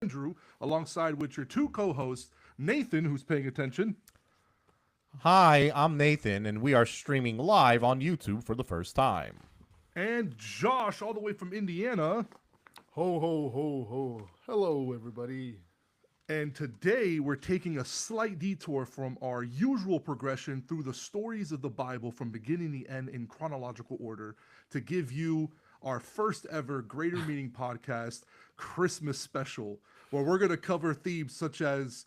Andrew, alongside with your two co-hosts, Nathan, who's paying attention, Hi, I'm Nathan, and we are streaming live on YouTube for the first time. and Josh, all the way from Indiana. Ho, ho, ho, ho. Hello, everybody. And today we're taking a slight detour from our usual progression through the stories of the Bible from beginning to end in chronological order to give you our first ever Greater Meaning podcast Christmas special, where we're going to cover themes such as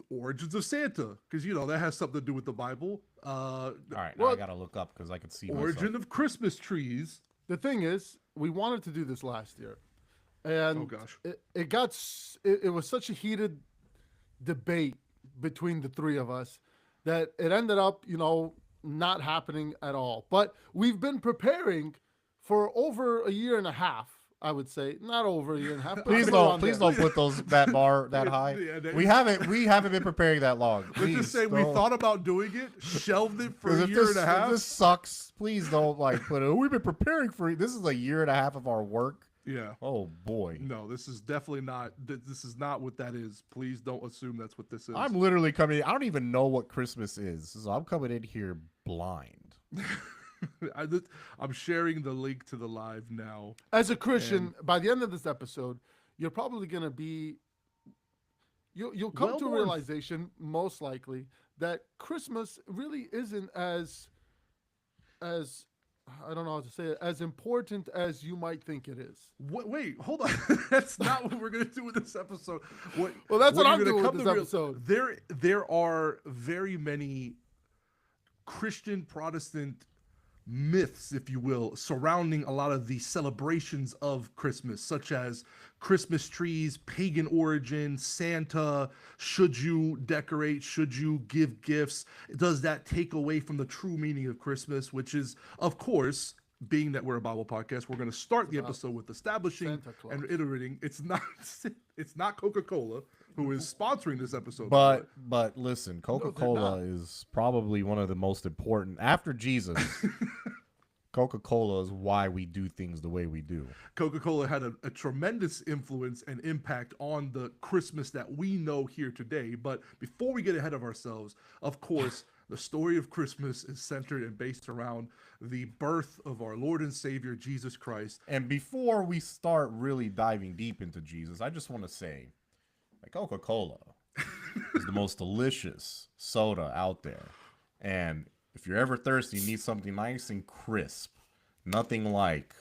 origins of Santa, because that has something to do with the Bible. All right, now I gotta look up because I can see Origin myself. of Christmas trees. The thing is, we wanted to do this last year, and Oh gosh. it was such a heated debate between the three of us that it ended up, not happening at all. But we've been preparing for over a year and a half. I would say not over a year and a half. But Please somewhere don't, around please there. don't put that bar that high. We haven't been preparing that long. Let's Please just say we don't. thought about doing it, shelved it for 'Cause a if year this, and a half. If this sucks, please don't put it. We've been preparing for this is a year and a half of our work. Yeah. Oh boy. No, this is definitely not. This is not what that is. Please don't assume that's what this is. I'm literally coming. I don't even know what Christmas is, so I'm coming in here blind. I'm sharing the link to the live now. As a Christian, by the end of this episode, you're probably going to be you'll come Well to a more realization most likely that Christmas really isn't as I don't know how to say it, as important as you might think it is. Wait, hold on. That's not what we're gonna do with this episode. Well, that's what you're I'm gonna doing with come this to episode. There are very many Christian Protestant myths, if you will, surrounding a lot of the celebrations of Christmas, such as Christmas trees, pagan origin, Santa. Should you decorate? Should you give gifts? Does that take away from the true meaning of Christmas, which is, of course, being that we're a Bible podcast, we're going to start the episode with establishing Santa Claus. and iterating. It's not Coca-Cola who is sponsoring this episode. But listen, Coca-Cola is probably one of the most important after Jesus. Coca-Cola is why we do things the way we do. Coca-Cola had a tremendous influence and impact on the Christmas that we know here today. But before we get ahead of ourselves, of course, the story of Christmas is centered and based around the birth of our Lord and Savior, Jesus Christ. And before we start really diving deep into Jesus, I just want to say that Coca-Cola is the most delicious soda out there. And if you're ever thirsty, you need something nice and crisp. Nothing like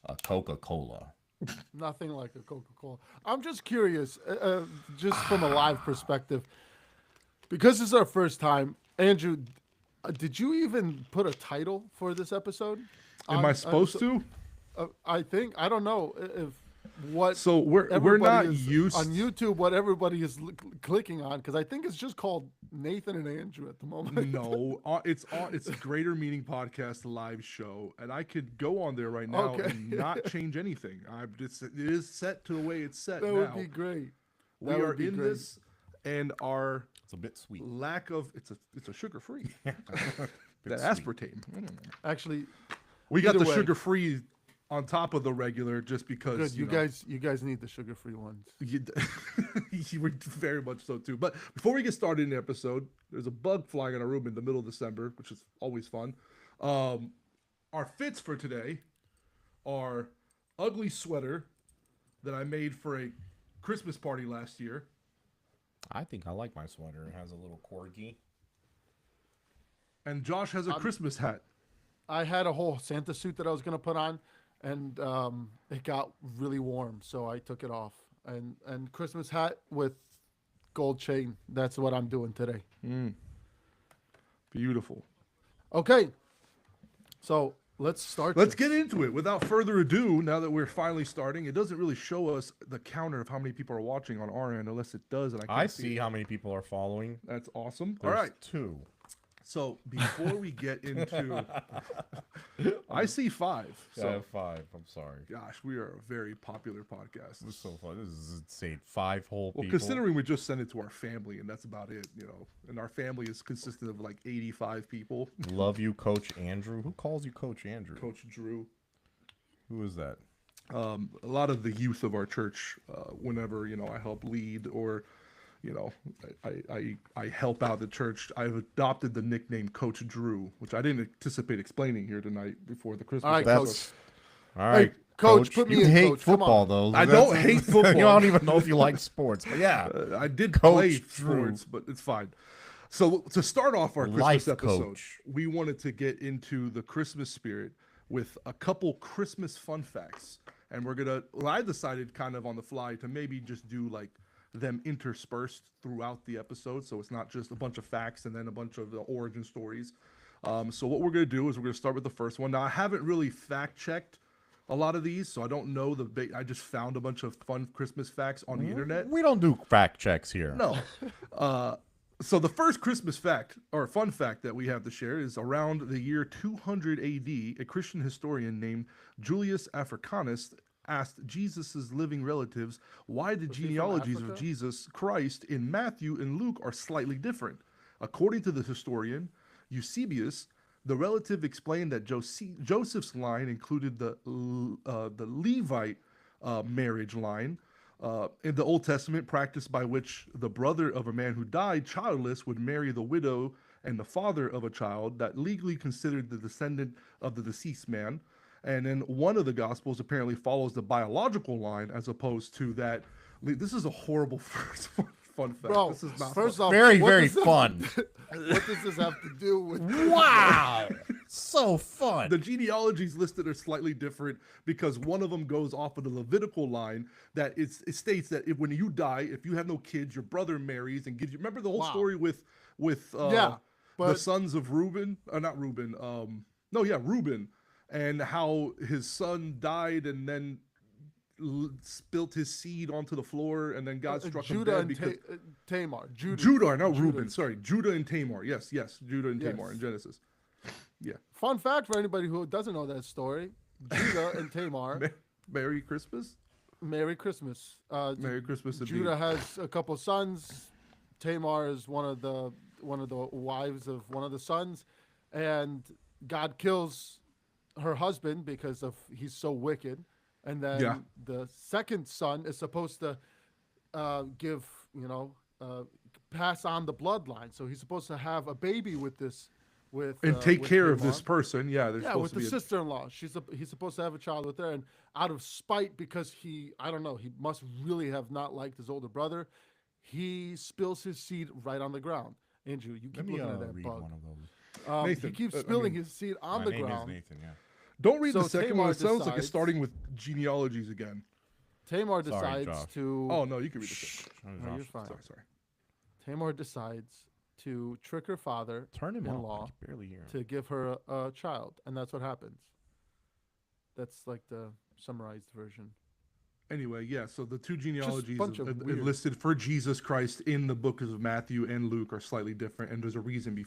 a Coca-Cola. Nothing like a Coca-Cola. I'm just curious, just from a live perspective, because this is our first time. Andrew, did you even put a title for this episode? Am I supposed to? I think I don't know if what. So we're everybody not is used on YouTube. What everybody is clicking on, because I think it's just called Nathan and Andrew at the moment. No, it's Greater Meaning Podcast live show, and I could go on there right now Okay. and not change anything. It is set to the way it's set That now. would be great. We That are would be in great. this, and our It's a bit sweet. lack of it's a sugar free Bit that sweet. aspartame. Actually, We got Either the way. sugar free on top of the regular just because good. You know, guys need the sugar-free ones. you were very much so too. But before we get started in the episode, there's a bug flying in our room in the middle of December, which is always fun. Our fits for today are ugly sweater that I made for a Christmas party last year. I think I like my sweater. It has a little corgi. And Josh has a Christmas hat. I had a whole Santa suit that I was gonna put on, and it got really warm, so I took it off. And Christmas hat with gold chain. That's what I'm doing today. Beautiful. Okay, so let's start. Let's this. get into it. Without further ado, now that we're finally starting, it doesn't really show us the counter of how many people are watching on our end, unless it does. And I can't I see see it. how many people are following. That's awesome. There's All right. 2. So before we get into, I see 5. So I So have 5. I'm sorry. gosh, we are a very popular podcast. This is so fun. This is insane. 5 whole Well, people. considering we just sent it to our family, and that's about it, and our family is consisted of like 85 people. Love you, Coach Andrew. Who calls you Coach Andrew? Coach Drew. Who is that? A lot of the youth of our church, whenever I help lead or I help out the church, I've adopted the nickname Coach Drew, which I didn't anticipate explaining here tonight before the Christmas All right, episode. Coach. All right, Coach, put me you in, hate Coach. Come football on. though. I don't hate football. You don't even know if you like sports, but yeah, I did Coach play Drew. sports, but it's fine. So to start off our Christmas Life episode, coach. we wanted to get into the Christmas spirit with a couple Christmas fun facts. And I decided kind of on the fly to maybe just do like them interspersed throughout the episode. So it's not just a bunch of facts and then a bunch of the origin stories. So what we're going to do is we're going to start with the first one. Now, I haven't really fact checked a lot of these, so I don't know I just found a bunch of fun Christmas facts on the internet. We don't do fact checks here. No. So the first Christmas fact or fun fact that we have to share is around the year 200 AD, a Christian historian named Julius Africanus asked Jesus' living relatives why the he from genealogies of Africa? Jesus Christ in Matthew and Luke are slightly different. According to the historian Eusebius, the relative explained that Joseph's line included the Levite marriage line, in the Old Testament, practice by which the brother of a man who died childless would marry the widow and the father of a child that legally considered the descendant of the deceased man. And then one of the Gospels apparently follows the biological line as opposed to that. This is a horrible first fun fact. Bro, This is not first fun. off, Very, what very does this- fun. What does this have to do with? Wow, so fun. The genealogies listed are slightly different because one of them goes off of the Levitical line that it states that when you die, if you have no kids, your brother marries and gives you. Remember the whole Wow. story with Yeah, the but- sons of Reuben, not Reuben. Reuben, and how his son died and then spilt his seed onto the floor, and then God struck him Judah dead and because Tamar. Judah, not Judah. Reuben. Sorry, Judah and Tamar. Yes, Judah and Tamar Yes. in Genesis. Yeah. Fun fact for anybody who doesn't know that story: Judah and Tamar. Merry Christmas. Merry Christmas. Merry Christmas. indeed. Judah has a couple sons. Tamar is one of the wives of one of the sons, and God kills her husband because he's so wicked. And then Yeah. the second son is supposed to pass on the bloodline. So he's supposed to have a baby with And take with care of Tamar. this person. Yeah, there's Yeah, supposed with to the be sister-in-law. He's supposed to have a child with her, and out of spite, because he must really have not liked his older brother, he spills his seed right on the ground. Andrew, you keep Let me looking at that read bug. one of those. He Nathan, keeps I spilling mean, his seed on My the name ground. is Nathan. Yeah. Don't read So the second Tamar one. It sounds like it's decides- starting with genealogies again. Tamar Sorry, decides Josh. to. Oh no, you can read the second. No, you're fine. Sorry. Tamar decides to trick her father Turn him in-law off. I can barely hear him. to give her a child, and that's what happens. That's like the summarized version. Anyway, yeah. So the two genealogies bunch of weird- listed for Jesus Christ in the books of Matthew and Luke are slightly different, and there's a reason.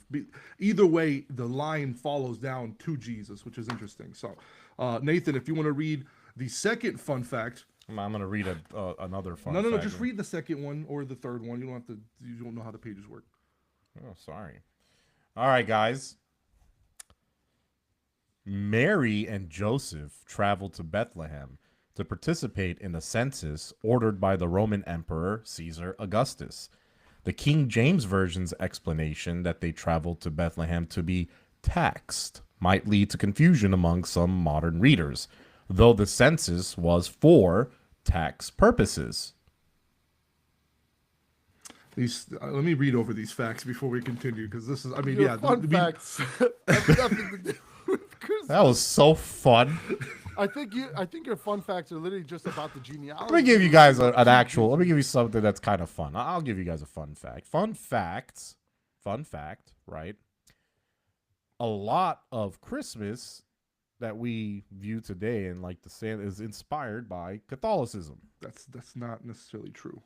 Either way, the line follows down to Jesus, which is interesting. So, Nathan, if you want to read the second fun fact. I'm gonna read another fun. No, fact. just read the second one or the third one. You don't have to. You don't know how the pages work. Oh, sorry. All right, guys. Mary and Joseph traveled to Bethlehem to participate in the census ordered by the Roman Emperor Caesar Augustus. The King James Version's explanation that they traveled to Bethlehem to be taxed might lead to confusion among some modern readers, though the census was for tax purposes. Let me read over these facts before we continue, because this is. I mean, Your yeah. fun facts have nothing to do with Christmas. That was so fun. I think your fun facts are literally just about the genealogy. Let me give you guys an actual. Let me give you something that's kind of fun. I'll give you guys a fun fact. Fun fact, right? A lot of Christmas that we view today and like the Santa is inspired by Catholicism. That's not necessarily true.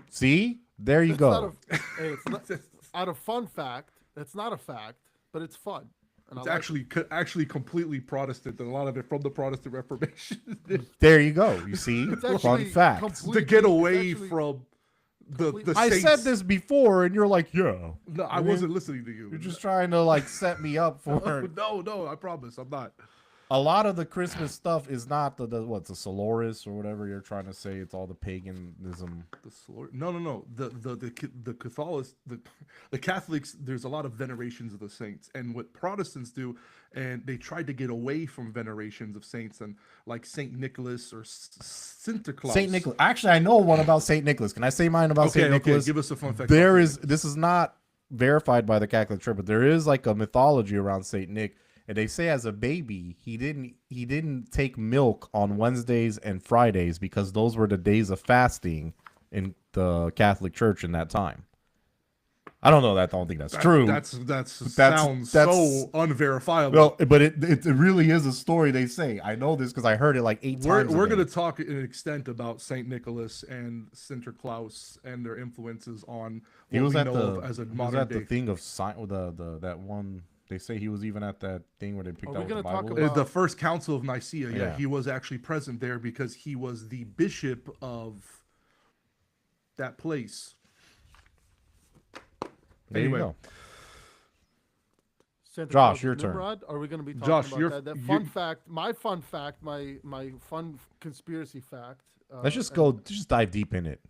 See, there you It's not go. it's not, out of fun fact. That's not a fact, but it's fun. And It's I like actually completely Protestant, and a lot of it from the Protestant Reformation. There you go. You see, It's fun actually fact. to completely- get it's away actually from the completely- I saints. said this before, and you're like, yeah. No, I wasn't listening to you. You're just trying to like set me up for. no, I promise, I'm not. a lot of the Christmas stuff is not the what's the Solaris or whatever you're trying to say. It's all the paganism. No. The Catholics, the Catholics. There's a lot of venerations of the saints, and what Protestants do, and they tried to get away from venerations of saints, and like Saint Nicholas or Santa Claus. Saint Nicholas. Actually, I know one about Saint Nicholas. Can I say mine about Saint Nicholas? Give us a fun fact. There is. This is not verified by the Catholic Church, but there is like a mythology around Saint Nick. And they say as a baby, he didn't take milk on Wednesdays and Fridays because those were the days of fasting in the Catholic Church in that time. I don't know that. I don't think that's true. That sounds so unverifiable. Well, but it really is a story they say. I know this because I heard it like 8 times. We're going to talk in an extent about Saint Nicholas and Sinterklaas and their influences on what he was we at know the of as a he was modern at day. the thing of that one. They say he was even at that thing where they picked Are we out the gonna talk Bible. about- The first council of Nicaea, Yeah. he was actually present there because he was the bishop of that place. There you Anyway. go. Santa Josh, Claus your and turn. Nimrod? Are we going to be talking Josh, about you're- that? That you- fun fact, my fun conspiracy fact. Let's just go. Just dive deep in it.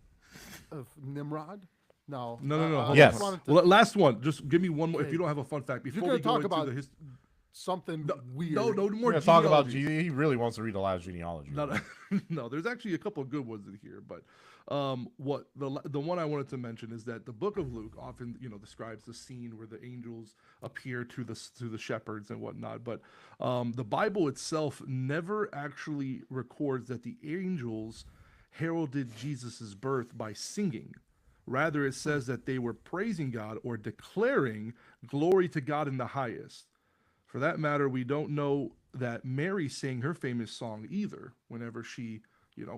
Of Nimrod. No. No. I hold Yes. just on. wanted to- Well, last one. Just give me one more. If Okay. you don't have a fun fact, you're before gonna we go talk into about the history. something weird. No, more We're gonna talk about genealogy. he really wants to read a lot of genealogy. No, there's actually a couple of good ones in here, but what the one I wanted to mention is that the book of Luke often describes the scene where the angels appear to the shepherds and whatnot, but the Bible itself never actually records that the angels heralded Jesus's birth by singing. Rather, it says that they were praising God or declaring glory to God in the highest. For that matter, we don't know that Mary sang her famous song either whenever she,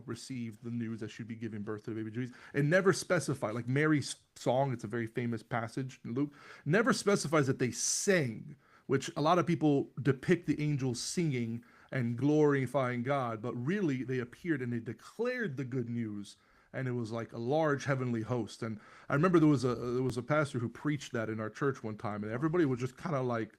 received the news that she'd be giving birth to the baby Jesus. It never specified, like Mary's song, it's a very famous passage in Luke, never specifies that they sang, which a lot of people depict the angels singing and glorifying God, but really they appeared and they declared the good news, and it was like a large heavenly host. And I remember there was a pastor who preached that in our church one time, and everybody was just kind of like,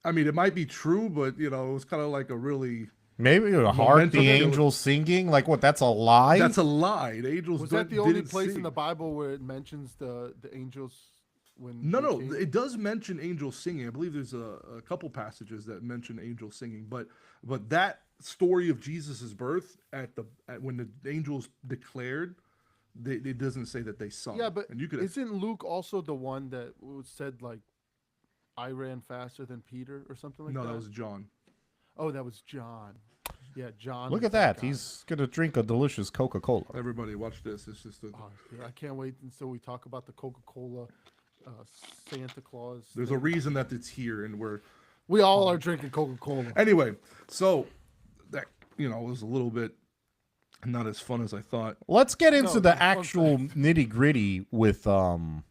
I mean, it might be true, but it was kind of like a really Maybe a hark the Momentum. angels singing. Like what? That's a lie. that's a lie. The angels Was that the only didn't place sing. in the Bible where it mentions the angels when? No, they no, came? it does mention angels singing. I believe there's a couple passages that mention angels singing, but that story of Jesus's birth at when the angels declared, it doesn't say that they sung. Yeah, but and you could isn't Luke also the one that said like, "I ran faster than Peter" or something like no, that? that was John. Oh, that was John. Yeah, John. Look was at that. guy. He's gonna drink a delicious Coca-Cola. Everybody, watch this. It's just Oh, I can't wait until we talk about the Coca-Cola, Santa Claus. there's a thing. reason that it's here, and we're We all are drinking Coca-Cola. anyway. So that was a little bit not as fun as I thought. Let's get into No, the it's fun actual nitty-gritty with And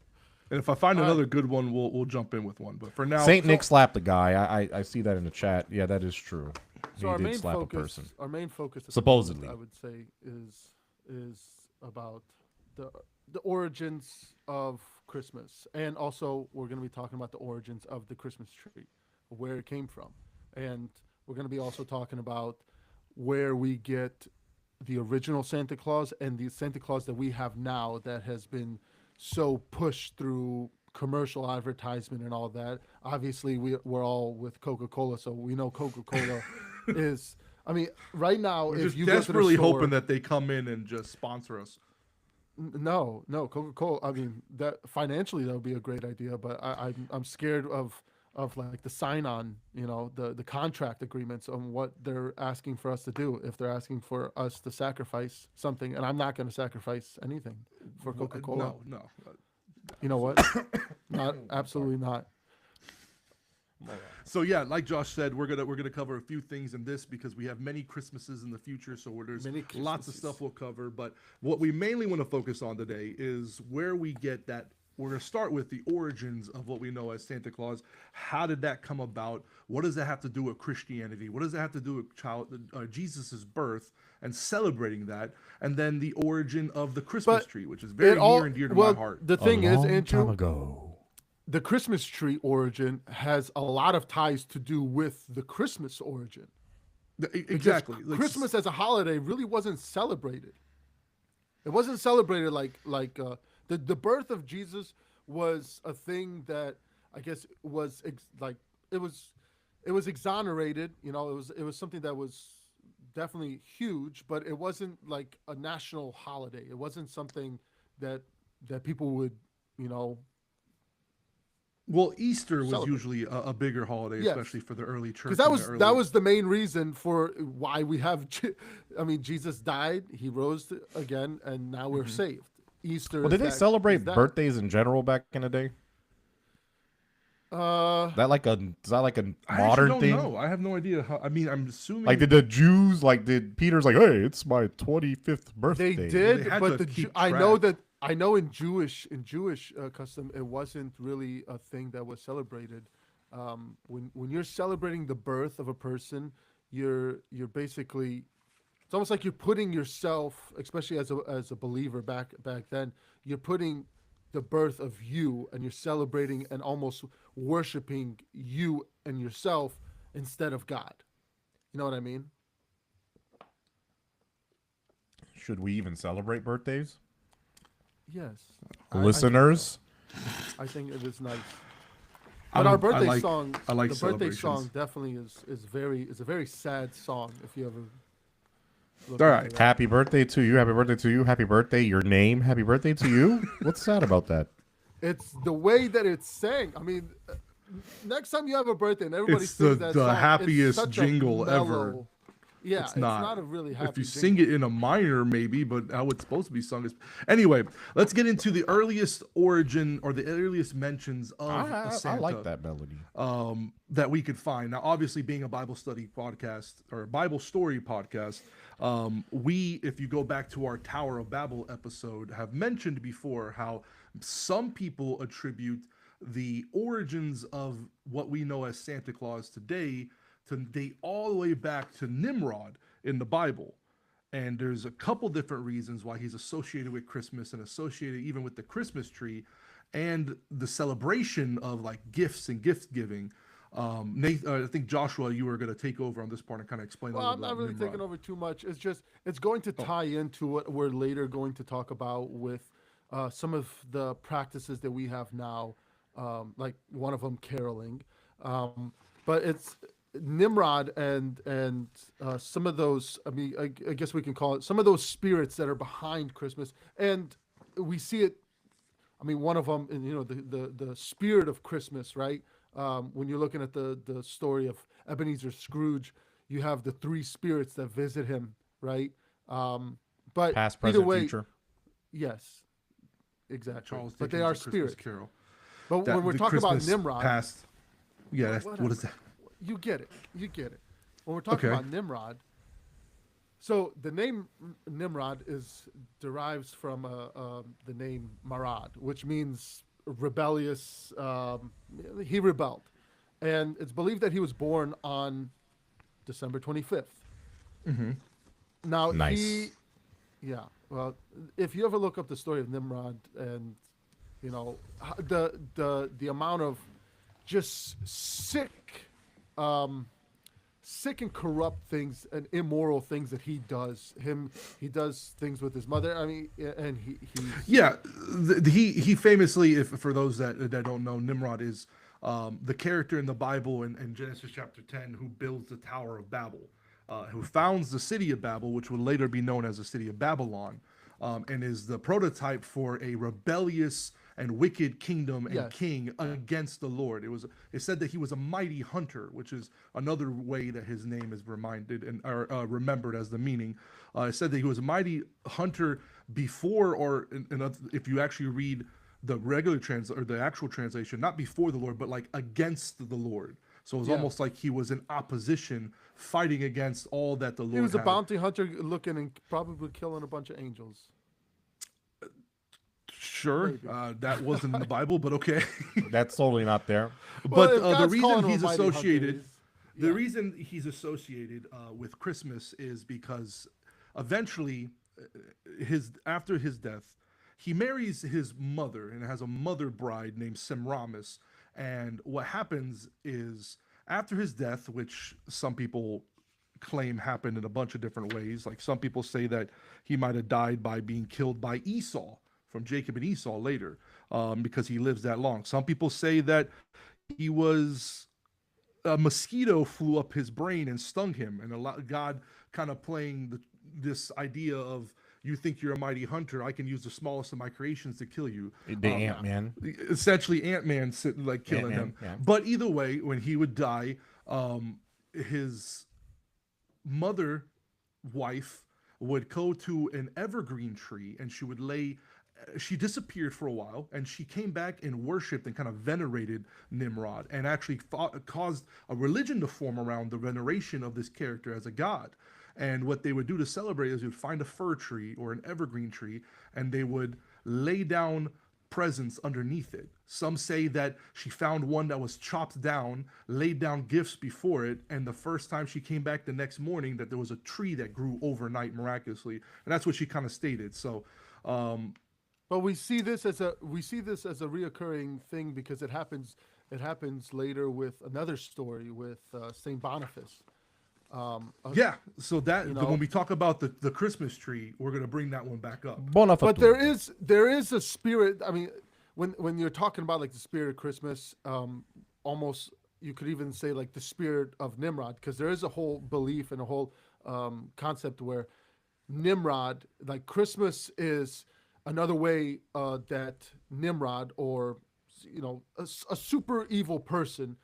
if I find another good one, we'll jump in with one. But for now, Saint Nick slapped a guy. I see that in the chat. Yeah, that is true. So he our did main slap focus, a person. our main focus, at the Supposedly. moment, I would say, is about the origins of Christmas, and also we're going to be talking about the origins of the Christmas tree, where it came from, and we're going to be also talking about where we get the original Santa Claus and the Santa Claus that we have now that has been so pushed through commercial advertisement and all that. Obviously, we're all with Coca-Cola, so we know Coca-Cola is. I mean, right now, we're if just you go to the desperately store, hoping that they come in and just sponsor us. No, Coca-Cola. I mean, that financially that would be a great idea, but I'm scared of like the sign-on, the contract agreements on what they're asking for us to do. If they're asking for us to sacrifice something, and I'm not going to sacrifice anything for Coca-Cola. No. You know what? Not absolutely not. So yeah, like Josh said, we're gonna cover a few things in this because we have many Christmases in the future. So there's Many lots of Christmases. stuff we'll cover. But what we mainly want to focus on today is where we get that. We're gonna start with the origins of what we know as Santa Claus. How did that come about? What does that have to do with Christianity? What does that have to do with Jesus's birth and celebrating that? And then the origin of the Christmas But tree, which is very It all- near and dear to well, my heart. The thing is, time Andrew, ago. the Christmas tree origin has a lot of ties to do with the Christmas origin. Because Exactly. Christmas as a holiday really wasn't celebrated. It wasn't celebrated like the birth of Jesus was a thing that I guess was like it was it was exonerated. You know, it was something that was definitely huge, but it wasn't like a national holiday. It wasn't something that people would, you know, Well, Easter was celebrate. usually a bigger holiday, Yes, especially for the early church because that and the was that early. was the main reason for why we have. I mean, Jesus died, he rose again, and now we're Mhm. saved. Easter Well, is did they that celebrate is that. birthdays in general back in the day? Uh, Is that like a I actually modern don't thing? know. I have no idea how. I mean, I'm Like, assuming did the Jews, like, did Peter's like, hey, it's my 25th birthday? they they did, had but to the keep I know track. that I know in Jewish custom, it wasn't really a thing that was celebrated. When you're celebrating the birth of a person, you're basically it's almost like you're putting yourself, especially as a believer back then, you're putting the birth of you, and you're celebrating and almost worshiping you and yourself instead of God. You know what I mean? Should we even celebrate birthdays? Yes. Listeners? I think it is nice. I But our don't. I birthday like. song, I like the birthday celebrations. song, definitely is a very sad song. If you ever look All into right. that. Happy birthday to you. Happy birthday to you. Happy birthday, your name. Happy birthday to you. What's sad about that? It's the way that it's sang. I mean, next time you have a birthday and everybody It's sings that the song, happiest it's such jingle a ever. mellow. Yeah, It's it's not. not a really happy If you jingle. sing it in a minor, maybe, but how it's supposed to be sung is. Anyway, let's get into the earliest origin or the earliest mentions of I Santa like that melody. that we could find. Now, obviously, being a Bible study podcast or a Bible story podcast, if you go back to our Tower of Babel episode, have mentioned before how some people attribute the origins of what we know as Santa Claus today to date all the way back to Nimrod in the Bible. And there's a couple different reasons why he's associated with Christmas and associated even with the Christmas tree and the celebration of like gifts and gift giving. I think Joshua, you were going to take over on this part and kind of explain a Well, little I'm bit not about really Nimrod. taking over too much. It's just it's going to tie into what we're later going to talk about with some of the practices that we have now, like one of them caroling. But it's Nimrod and some of those. I mean, I guess we can call it some of those spirits that are behind Christmas, and we see it. I mean, one of them, you know, the spirit of Christmas, right? When you're looking at the story of Ebenezer Scrooge, you have the three spirits that visit him, right? But Past, either present, way, future. yes, exactly. Charles But they Dickens' are A Christmas spirits. Carol. But That when we're the talking about Christmas Nimrod, past. Yeah, that's, what is that? you get it. You get it. When we're talking Okay. about Nimrod, so the name Nimrod derives from the name Marad, which means rebellious. He rebelled, and it's believed that he was born on December 25th. Now Nice. yeah. Well, if you ever look up the story of Nimrod, and you know the amount of just sick and corrupt things and immoral things that he does. He does things with his mother. I mean, and he's Yeah, he famously, if for those that don't know, Nimrod is the character in the Bible in Genesis chapter 10 who builds the Tower of Babel, who founds the city of Babel, which would later be known as the city of Babylon, and is the prototype for a rebellious and wicked kingdom and Yes. king against the Lord. It said that he was a mighty hunter, which is another way that his name is reminded and or remembered as the meaning. It said that he was a mighty hunter before, or if you actually read the regular or the actual translation, not before the Lord, but like against the Lord. So it was Yeah. almost like he was in opposition, fighting against all that the Lord he was a had. bounty hunter looking and probably killing a bunch of angels. Sure, Maybe. that wasn't in the Bible, but okay. That's totally not there. Well, But if the God's calling reason him a he's mighty hunter, associated, he's- the yeah. reason he's associated with Christmas is because eventually, after his death, he marries his mother and has a mother bride named Semiramis. And what happens is after his death, which some people claim happened in a bunch of different ways. Like some people say that he might have died by being killed by Esau from Jacob and Esau later, because he lives that long. Some people say that he was a mosquito flew up his brain and stung him, and God kind of playing this idea of you think you're a mighty hunter, I can use the smallest of my creations to kill you. The Ant-Man. Essentially, Ant-Man like killing Ant-Man, him. yeah. But either way, when he would die, his mother wife would go to an evergreen tree and she would lay. She disappeared for a while and she came back and worshipped and kind of venerated Nimrod and actually caused a religion to form around the veneration of this character as a god. And what they would do to celebrate is they would find a fir tree or an evergreen tree and they would lay down presents underneath it. Some say that she found one that was chopped down, laid down gifts before it, and the first time she came back the next morning that there was a tree that grew overnight miraculously. And that's what she kind of stated. So but we see this as a reoccurring thing because it happens later with another story with Saint Boniface. Yeah, so that you know, when we talk about the Christmas tree, we're gonna bring that one back up. but there is a spirit. I mean, when you're talking about like the spirit of Christmas, almost you could even say like the spirit of Nimrod, because there is a whole belief and a whole concept where Nimrod, like Christmas, is another way that Nimrod, or a super evil person,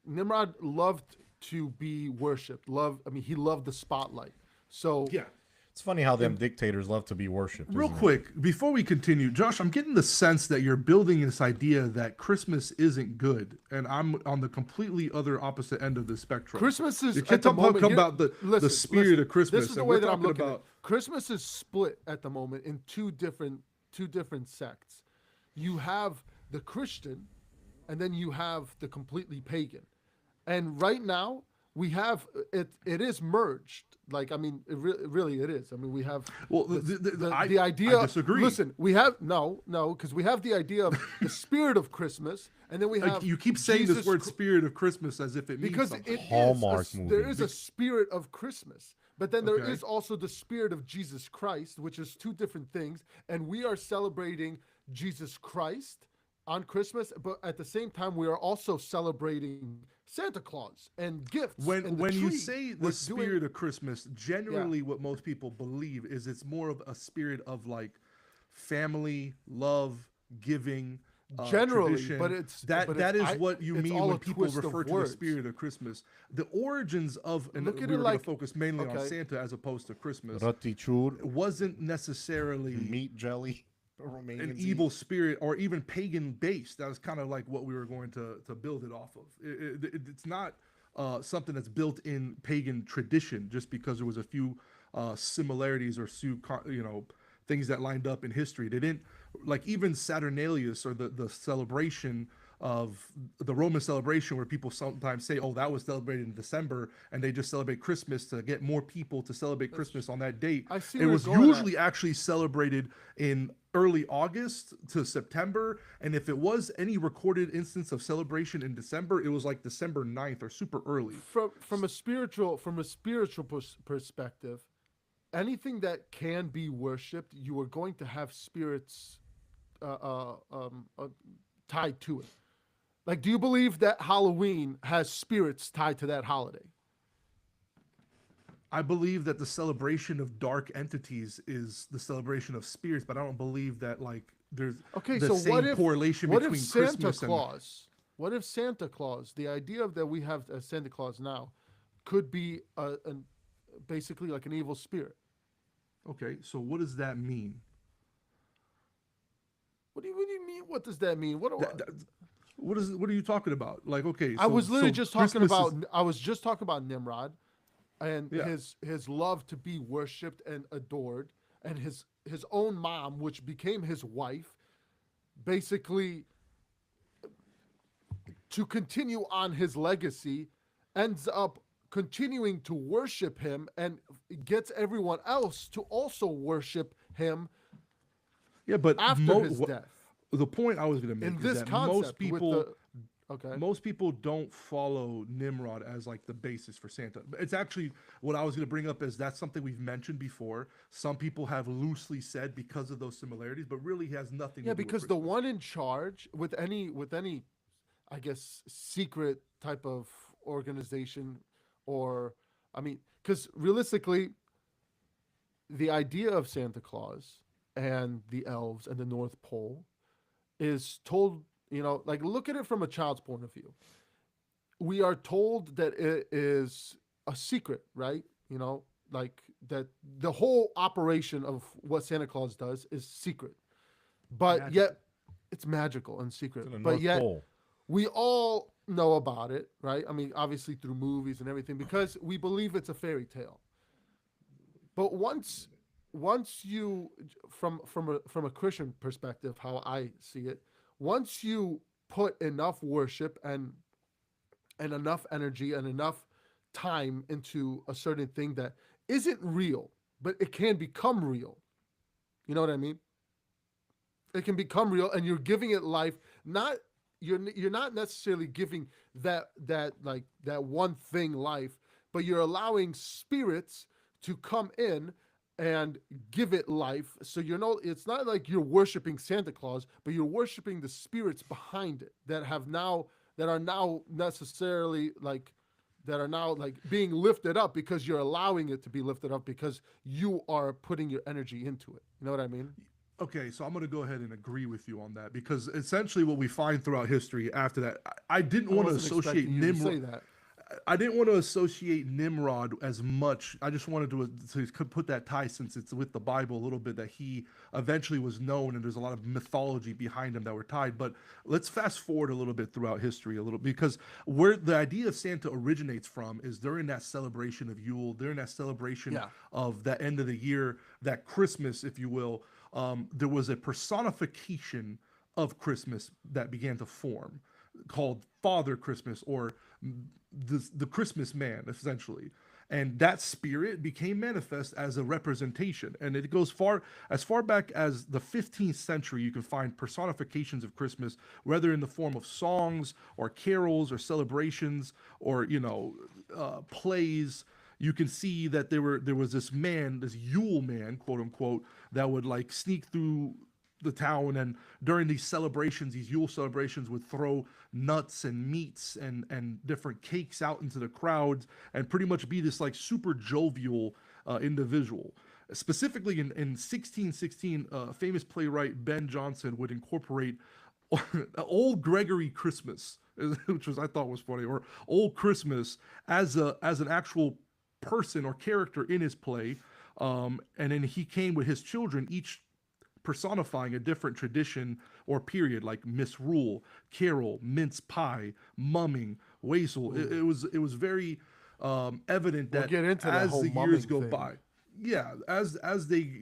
Nimrod loved to be worshipped. He loved the spotlight. So Yeah. It's funny how them dictators love to be worshipped. Real isn't it? quick, before we continue, Josh, I'm getting the sense that you're building this idea that Christmas isn't good, and I'm on the completely other opposite end of the spectrum. Christmas is You at kept the talking moment. about the spirit listen, of Christmas. This is the and way we're that I'm talking looking at about. it. Christmas is split at the moment in two different sects. You have the Christian, and then you have the completely pagan. And right now we have it. It is merged. Like, I mean, really it is. I mean, we have Well, the idea. I disagree. Listen, we have no, because we have the idea of the spirit of Christmas, and then we have You keep saying Jesus this word Chr- "spirit of Christmas" as if it means because something. it Hallmark is movie. there is a spirit of Christmas, but then there Okay. is also the spirit of Jesus Christ, which is two different things, and we are celebrating Jesus Christ on Christmas, but at the same time we are also celebrating Santa Claus and gifts. and the When you tree. say the We're spirit of Christmas, generally what most people believe is it's more of a spirit of like family, love, giving. Generally, tradition. but it's- that but that it's- is what you it's mean all when a people twist of refer to the words. spirit of Christmas. The origins of, and Look we at were it going like- to focus mainly on okay. Santa as opposed to Christmas. Roti chur, Wasn't necessarily meat jelly, Romanians an eat. evil spirit or even pagan based. That was kind of like what we were going to build it off of. It's not something that's built in pagan tradition just because there was a few similarities or things that lined up in history. They didn't, like, even Saturnalius, or the celebration of the Roman celebration, where people sometimes say, oh, that was celebrated in December, and they just celebrate Christmas to get more people to celebrate Christmas on that date. I see It where was you're going at. usually actually celebrated in early August to September, and if it was any recorded instance of celebration in December, it was like December 9th or super early. from a spiritual perspective, anything that can be worshipped, you are going to have spirits tied to it. Like, do you believe that Halloween has spirits tied to that holiday? I believe that the celebration of dark entities is the celebration of spirits, but I don't believe that like there's Okay, the so same correlation what between if Santa Christmas Claus? What if Santa Claus? The idea of that we have a Santa Claus now could be basically like an evil spirit. Okay, so what does that mean? What do you mean? What does that mean? What What are you talking about? Like, okay, I was literally just talking Christmas about. I was just talking about Nimrod, and Yeah. his love to be worshipped and adored, and his own mom, which became his wife, basically to continue on his legacy, ends up continuing to worship him and gets everyone else to also worship him Yeah, but after his death. the point I was going to make In is this that concept with the okay. most people don't follow Nimrod as like the basis for Santa. It's actually what I was going to bring up is that's something we've mentioned before. Some people have loosely said because of those similarities, but really has nothing Yeah, to do with because the Christmas. one in charge with any I guess secret type of organization or I mean cuz realistically the idea of Santa Claus and the elves and the North Pole is told, like look at it from a child's point of view. We are told that it is a secret, right? Like that the whole operation of what Santa Claus does is secret. But Magical. yet it's magical and It's secret. in the But North yet Pole. we all know about it, right? I mean, obviously through movies and everything because we believe it's a fairy tale. But once you from a Christian perspective, how I see it, once you put enough worship and enough energy and enough time into a certain thing that isn't real, but it can become real. You know what I mean? It can become real and you're giving it life. Not you're not necessarily giving that one thing life, but you're allowing spirits to come in and give it life. So it's not like you're worshiping Santa Claus, but you're worshiping the spirits behind it that are now necessarily like that are now like being lifted up because you're allowing it to be lifted up because you are putting your energy into it. You know what I mean? Okay, so I'm going to go ahead and agree with you on that because essentially what we find throughout history after that, I didn't I want to wasn't associate expecting you to Nimrod. say that. I didn't want to associate Nimrod as much. I just wanted to put that tie since it's with the Bible a little bit that he eventually was known and there's a lot of mythology behind him that were tied. But let's fast forward a little bit throughout history a little because where the idea of Santa originates from is during that celebration of Yule, during that celebration Yeah. of that end of the year, that Christmas, if you will. There was a personification of Christmas that began to form called Father Christmas or the Christmas man, essentially. And that spirit became manifest as a representation. And it goes far back as the 15th century. You can find personifications of Christmas, whether in the form of songs or carols or celebrations or, plays. You can see that there was this man, this Yule man, quote unquote, that would like sneak through the town and during these celebrations, these Yule celebrations would throw nuts and meats and different cakes out into the crowds and pretty much be this like super jovial individual. Specifically in 1616, famous playwright Ben Jonson would incorporate old Gregory Christmas, which was I thought was funny, or old Christmas as an actual person or character in his play. And then he came with his children, each personifying a different tradition or period, like misrule, carol, mince pie, mumming, wassail. It was very evident We'll that get into that as whole the years mumming go thing. by, yeah, as they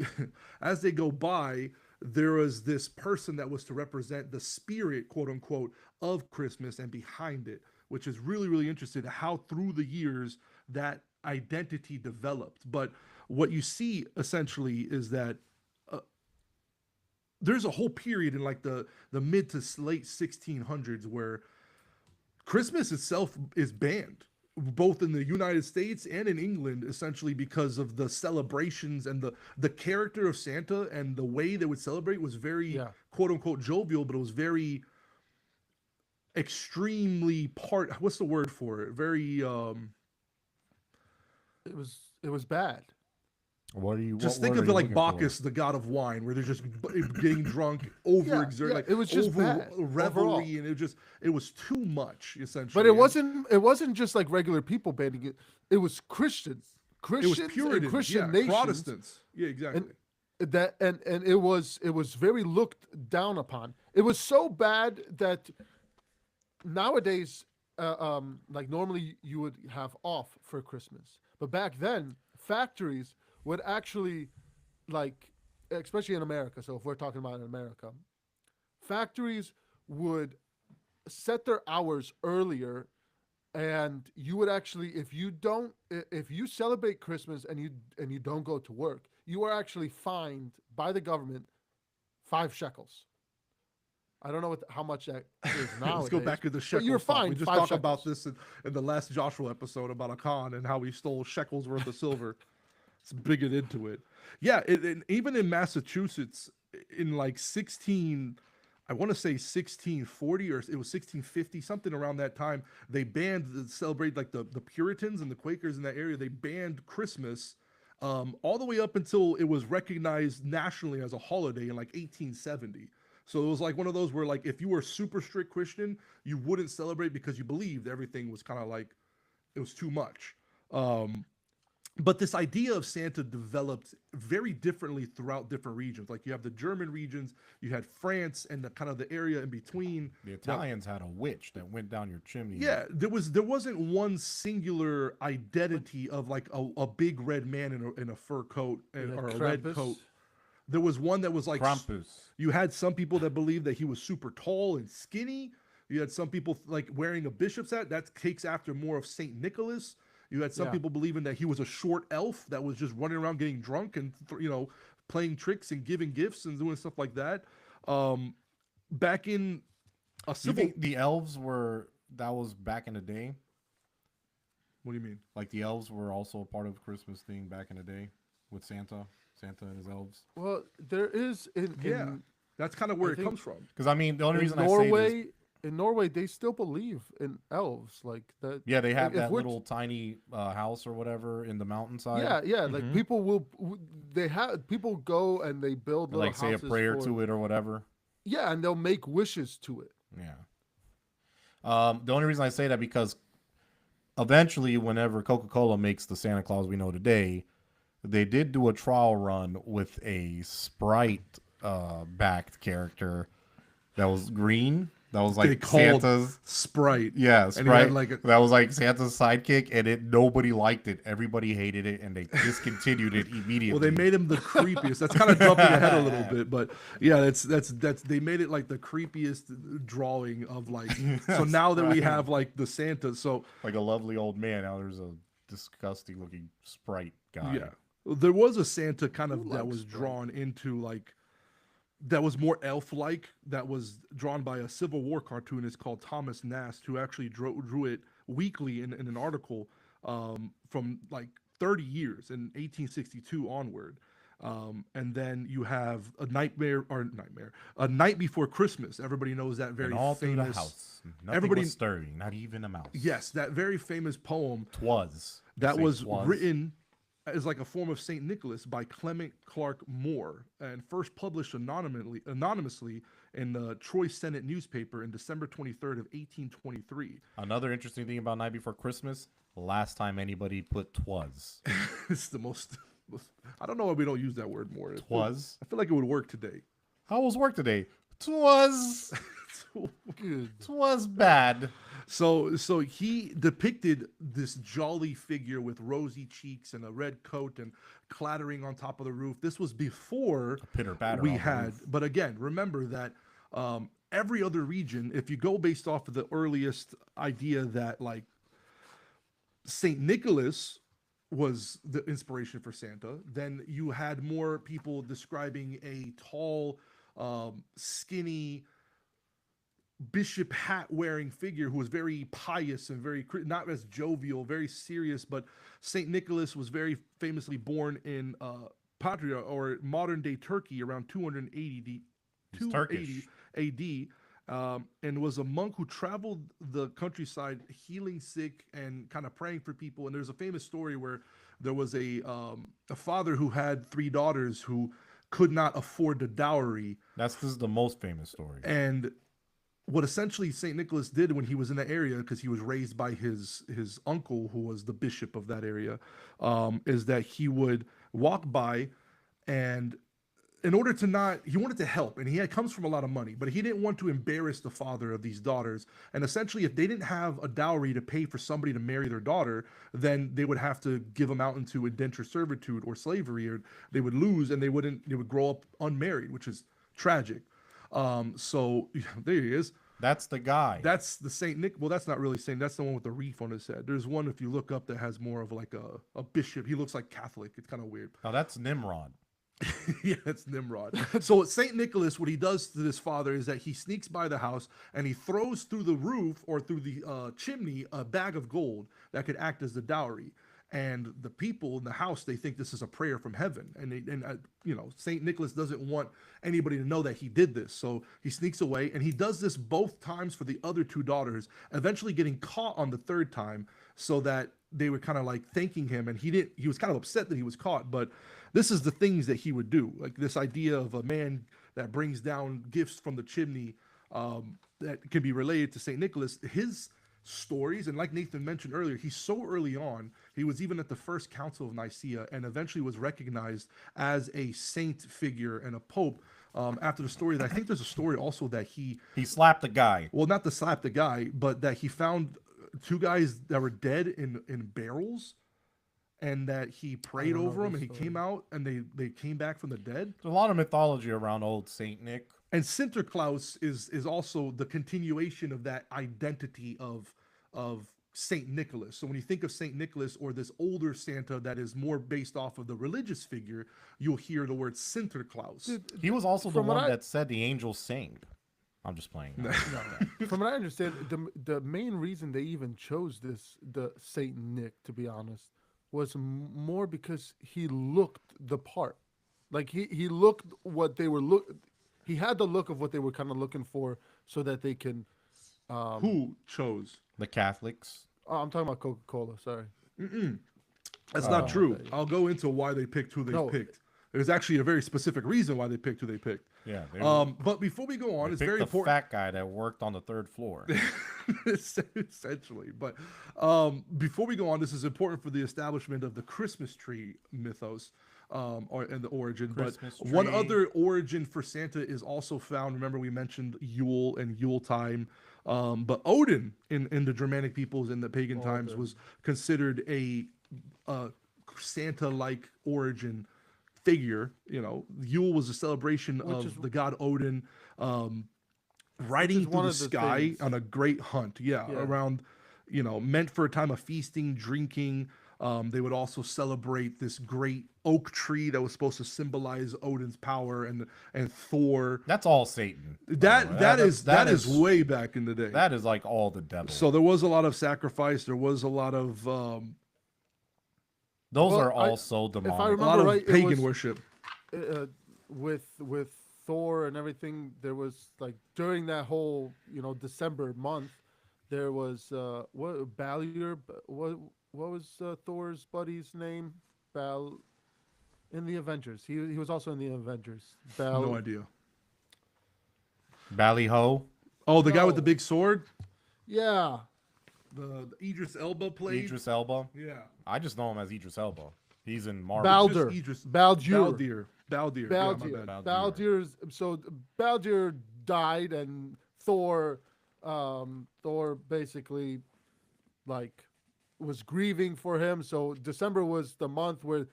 as they go by, there was this person that was to represent the spirit, quote unquote, of Christmas and behind it, which is really really interesting. How through the years that identity developed, but what you see essentially is that there's a whole period in like the mid to late 1600s where Christmas itself is banned both in the United States and in England essentially because of the celebrations and the character of Santa and the way they would celebrate was very Yeah. quote unquote jovial, but it was very extremely what's the word for it, very It was bad. What are you? just What think word of are it you like looking for? Bacchus, the god of wine, where they're just getting drunk, Yeah, overexert, yeah. like It was just over bad overall. revelry, and it was too much But essentially. it And wasn't it wasn't just like regular people banning it. It was Christians. it was Christians and Puritans, Christian yeah, nations Protestants, yeah, and exactly. and it was very looked down upon. It was so bad that nowadays like normally you would have off for Christmas. But back then factories would actually like especially in America. So if we're talking about in America, factories would set their hours earlier and you would actually if you celebrate Christmas and you don't go to work, you are actually fined by the government 5 shekels. I don't know how much that is nowadays. Let's go back to the but shekels. you're talk. fine. We just 5 talked about shekels. this in the last Joshua episode about Achan and how he stole shekels worth of silver. It's bringing into it. Yeah, even in Massachusetts in like 16, I want to say 1640 or it was 1650, something around that time, they banned celebrate like the Puritans and the Quakers in that area. They banned Christmas all the way up until it was recognized nationally as a holiday in like 1870. So it was like one of those where like if you were a super strict Christian, you wouldn't celebrate because you believed everything was kind of like it was too much. But this idea of Santa developed very differently throughout different regions. Like you have the German regions, you had France, and the kind of the area in between. The Italians had a witch that went down your chimney. Yeah, there wasn't one singular identity of like a big red man in a fur coat or a red Krampus. coat. There was one that was like Krampus. you had some people that believed that he was super tall and skinny. You had some people like wearing a bishop's hat. That takes after more of Saint Nicholas. You had some Yeah. people believing that he was a short elf that was just running around getting drunk and playing tricks and giving gifts and doing stuff like that. Back in a You civil, think the elves were that was back in the day? what do you mean? Like the elves were also a part of Christmas thing back in the day with Santa and his elves. Well, there is Yeah, that's kind of where I it think- comes from. Because I mean, the only in reason I say this, Norway. In Norway, they still believe in elves, like that. yeah, they have if that we're- little tiny house or whatever in the mountainside. Yeah. Like people people go and they build And, little like say a houses prayer for- to it or whatever. Yeah, and they'll make wishes to it. Yeah. The only reason I say that because eventually, whenever Coca-Cola makes the Santa Claus we know today, they did do a trial run with a Sprite backed character that was green. That was They like called Santa's. Sprite. Yeah, And he had, Sprite. like, That was like Santa's sidekick, and nobody liked it. Everybody hated it, and they discontinued it immediately. Well, they made him the creepiest. That's kind of jumping ahead a little bit, but yeah, that's they made it like the creepiest drawing of like. So now that we right. have like the Santa, so like a lovely old man. Now there's a disgusting looking Sprite guy. yeah, there was a Santa kind of Who that likes was Sprite? drawn into like that was more elf-like. That was drawn by a Civil War cartoonist called Thomas Nast, who actually drew it weekly in an article from like 30 years in 1862 onward. And then you have a Night Before Christmas. Everybody knows that very And all through famous. the house, nothing everybody- was stirring, not even a mouse. Yes, that very famous poem Twas. that Say was twas. written as like a form of Saint Nicholas by Clement Clark Moore and first published anonymously in the Troy Senate newspaper in December 23rd of 1823. Another interesting thing about Night Before Christmas, last time anybody put twas. It's the most I don't know why we don't use that word more. Twas. I feel like it would work today. How was work today? Twas. Good. Twas bad. So he depicted this jolly figure with rosy cheeks and a red coat and clattering on top of the roof. This was before Pitter patter. we had, but again, remember that every other region, if you go based off of the earliest idea that like Saint Nicholas was the inspiration for Santa, then you had more people describing a tall, skinny, bishop hat wearing figure who was very pious and very not as jovial, very serious. But Saint Nicholas was very famously born in Patria or modern day Turkey around 280 He's Turkish. AD, and was a monk who traveled the countryside healing sick and kind of praying for people. And there's a famous story where there was a father who had 3 daughters who could not afford the dowry, This is the most famous story. and what essentially Saint Nicholas did when he was in that area, because he was raised by his uncle, who was the bishop of that area, is that he would walk by, and in order to not, he wanted to help, and he comes from a lot of money, but he didn't want to embarrass the father of these daughters. And essentially, if they didn't have a dowry to pay for somebody to marry their daughter, then they would have to give them out into indentured servitude or slavery, or they would lose, and they would grow up unmarried, which is tragic. So there he is. That's the guy. That's the Saint Nick. Well, that's not really Saint. That's the one with the wreath on his head. There's one, if you look up, that has more of like a bishop. He looks like Catholic. It's kind of weird. Now that's Nimrod. Yeah, it's Nimrod. So Saint Nicholas, what he does to this father is that he sneaks by the house and he throws through the roof or through the chimney a bag of gold that could act as the dowry. And the people in the house, they think this is a prayer from heaven, and Saint Nicholas doesn't want anybody to know that he did this, so he sneaks away, and he does this both times for the other two daughters, eventually getting caught on the third time, so that they were kind of like thanking him, and he was kind of upset that he was caught, but this is the things that he would do, like this idea of a man that brings down gifts from the chimney, that can be related to Saint Nicholas. His stories, and like Nathan mentioned earlier, he's so early on, he was even at the first council of Nicaea and eventually was recognized as a saint figure and a pope, after the story that I think there's a story also that He slapped a guy. well, not to slap the guy, but that he found two guys that were dead in barrels, and that he prayed don't know over them, this and he story. came out and they came back from the dead. There's a lot of mythology around old Saint Nick. And Sinterklaas is also the continuation of that identity of Saint Nicholas. So when you think of Saint Nicholas or this older Santa that is more based off of the religious figure, you'll hear the word Sinterklaas. Dude, He was also the From what one I- that said the angels sing. I'm just playing. From what I understand, the main reason they even chose the Saint Nick, to be honest, was more because he looked the part. Like he looked what they were he had the look of what they were kind of looking for, so that they can. Who chose? The Catholics. Oh, I'm talking about Coca-Cola. Sorry. That's not true. okay. I'll go into why they picked who they No. picked. There's actually a very specific reason why they picked who they picked. Yeah. They But before we go on, it's picked very the important. fat guy that worked on the third floor. Essentially, but before we go on, this is important for the establishment of the Christmas tree mythos, and the origin. Christmas But one tree. other origin for Santa is also found. Remember, we mentioned Yule and Yule time, but Odin in the Germanic peoples in the pagan times Odin. was considered a Santa-like origin figure. Yule was a celebration Which of is- the god Odin, riding is through one the of the sky things- on a great hunt. Yeah, Yeah. around, meant for a time of feasting, drinking. They would also celebrate this great oak tree that was supposed to symbolize Odin's power, and Thor. That's all Satan. by the way. That is way back in the day. That is like all the devil. So there was a lot of sacrifice. There was a lot of Those Well, are I- also I demonic. a lot remember of right, it pagan was- worship. With Thor and everything, there was like during that whole December month, there was what Baldur, what was Thor's buddy's name? In the Avengers. He was also in the Avengers. No idea. Ballyho, Oh, the guy with the No. big sword, Yeah. the Idris Elba played. Idris Elba. Yeah. I just know him as Idris Elba. He's in Marvel. Baldur. Idris- Baldur. Baldur. Yeah, my Baldur. bad. Baldur died, and Thor basically like was grieving for him. So December was the month where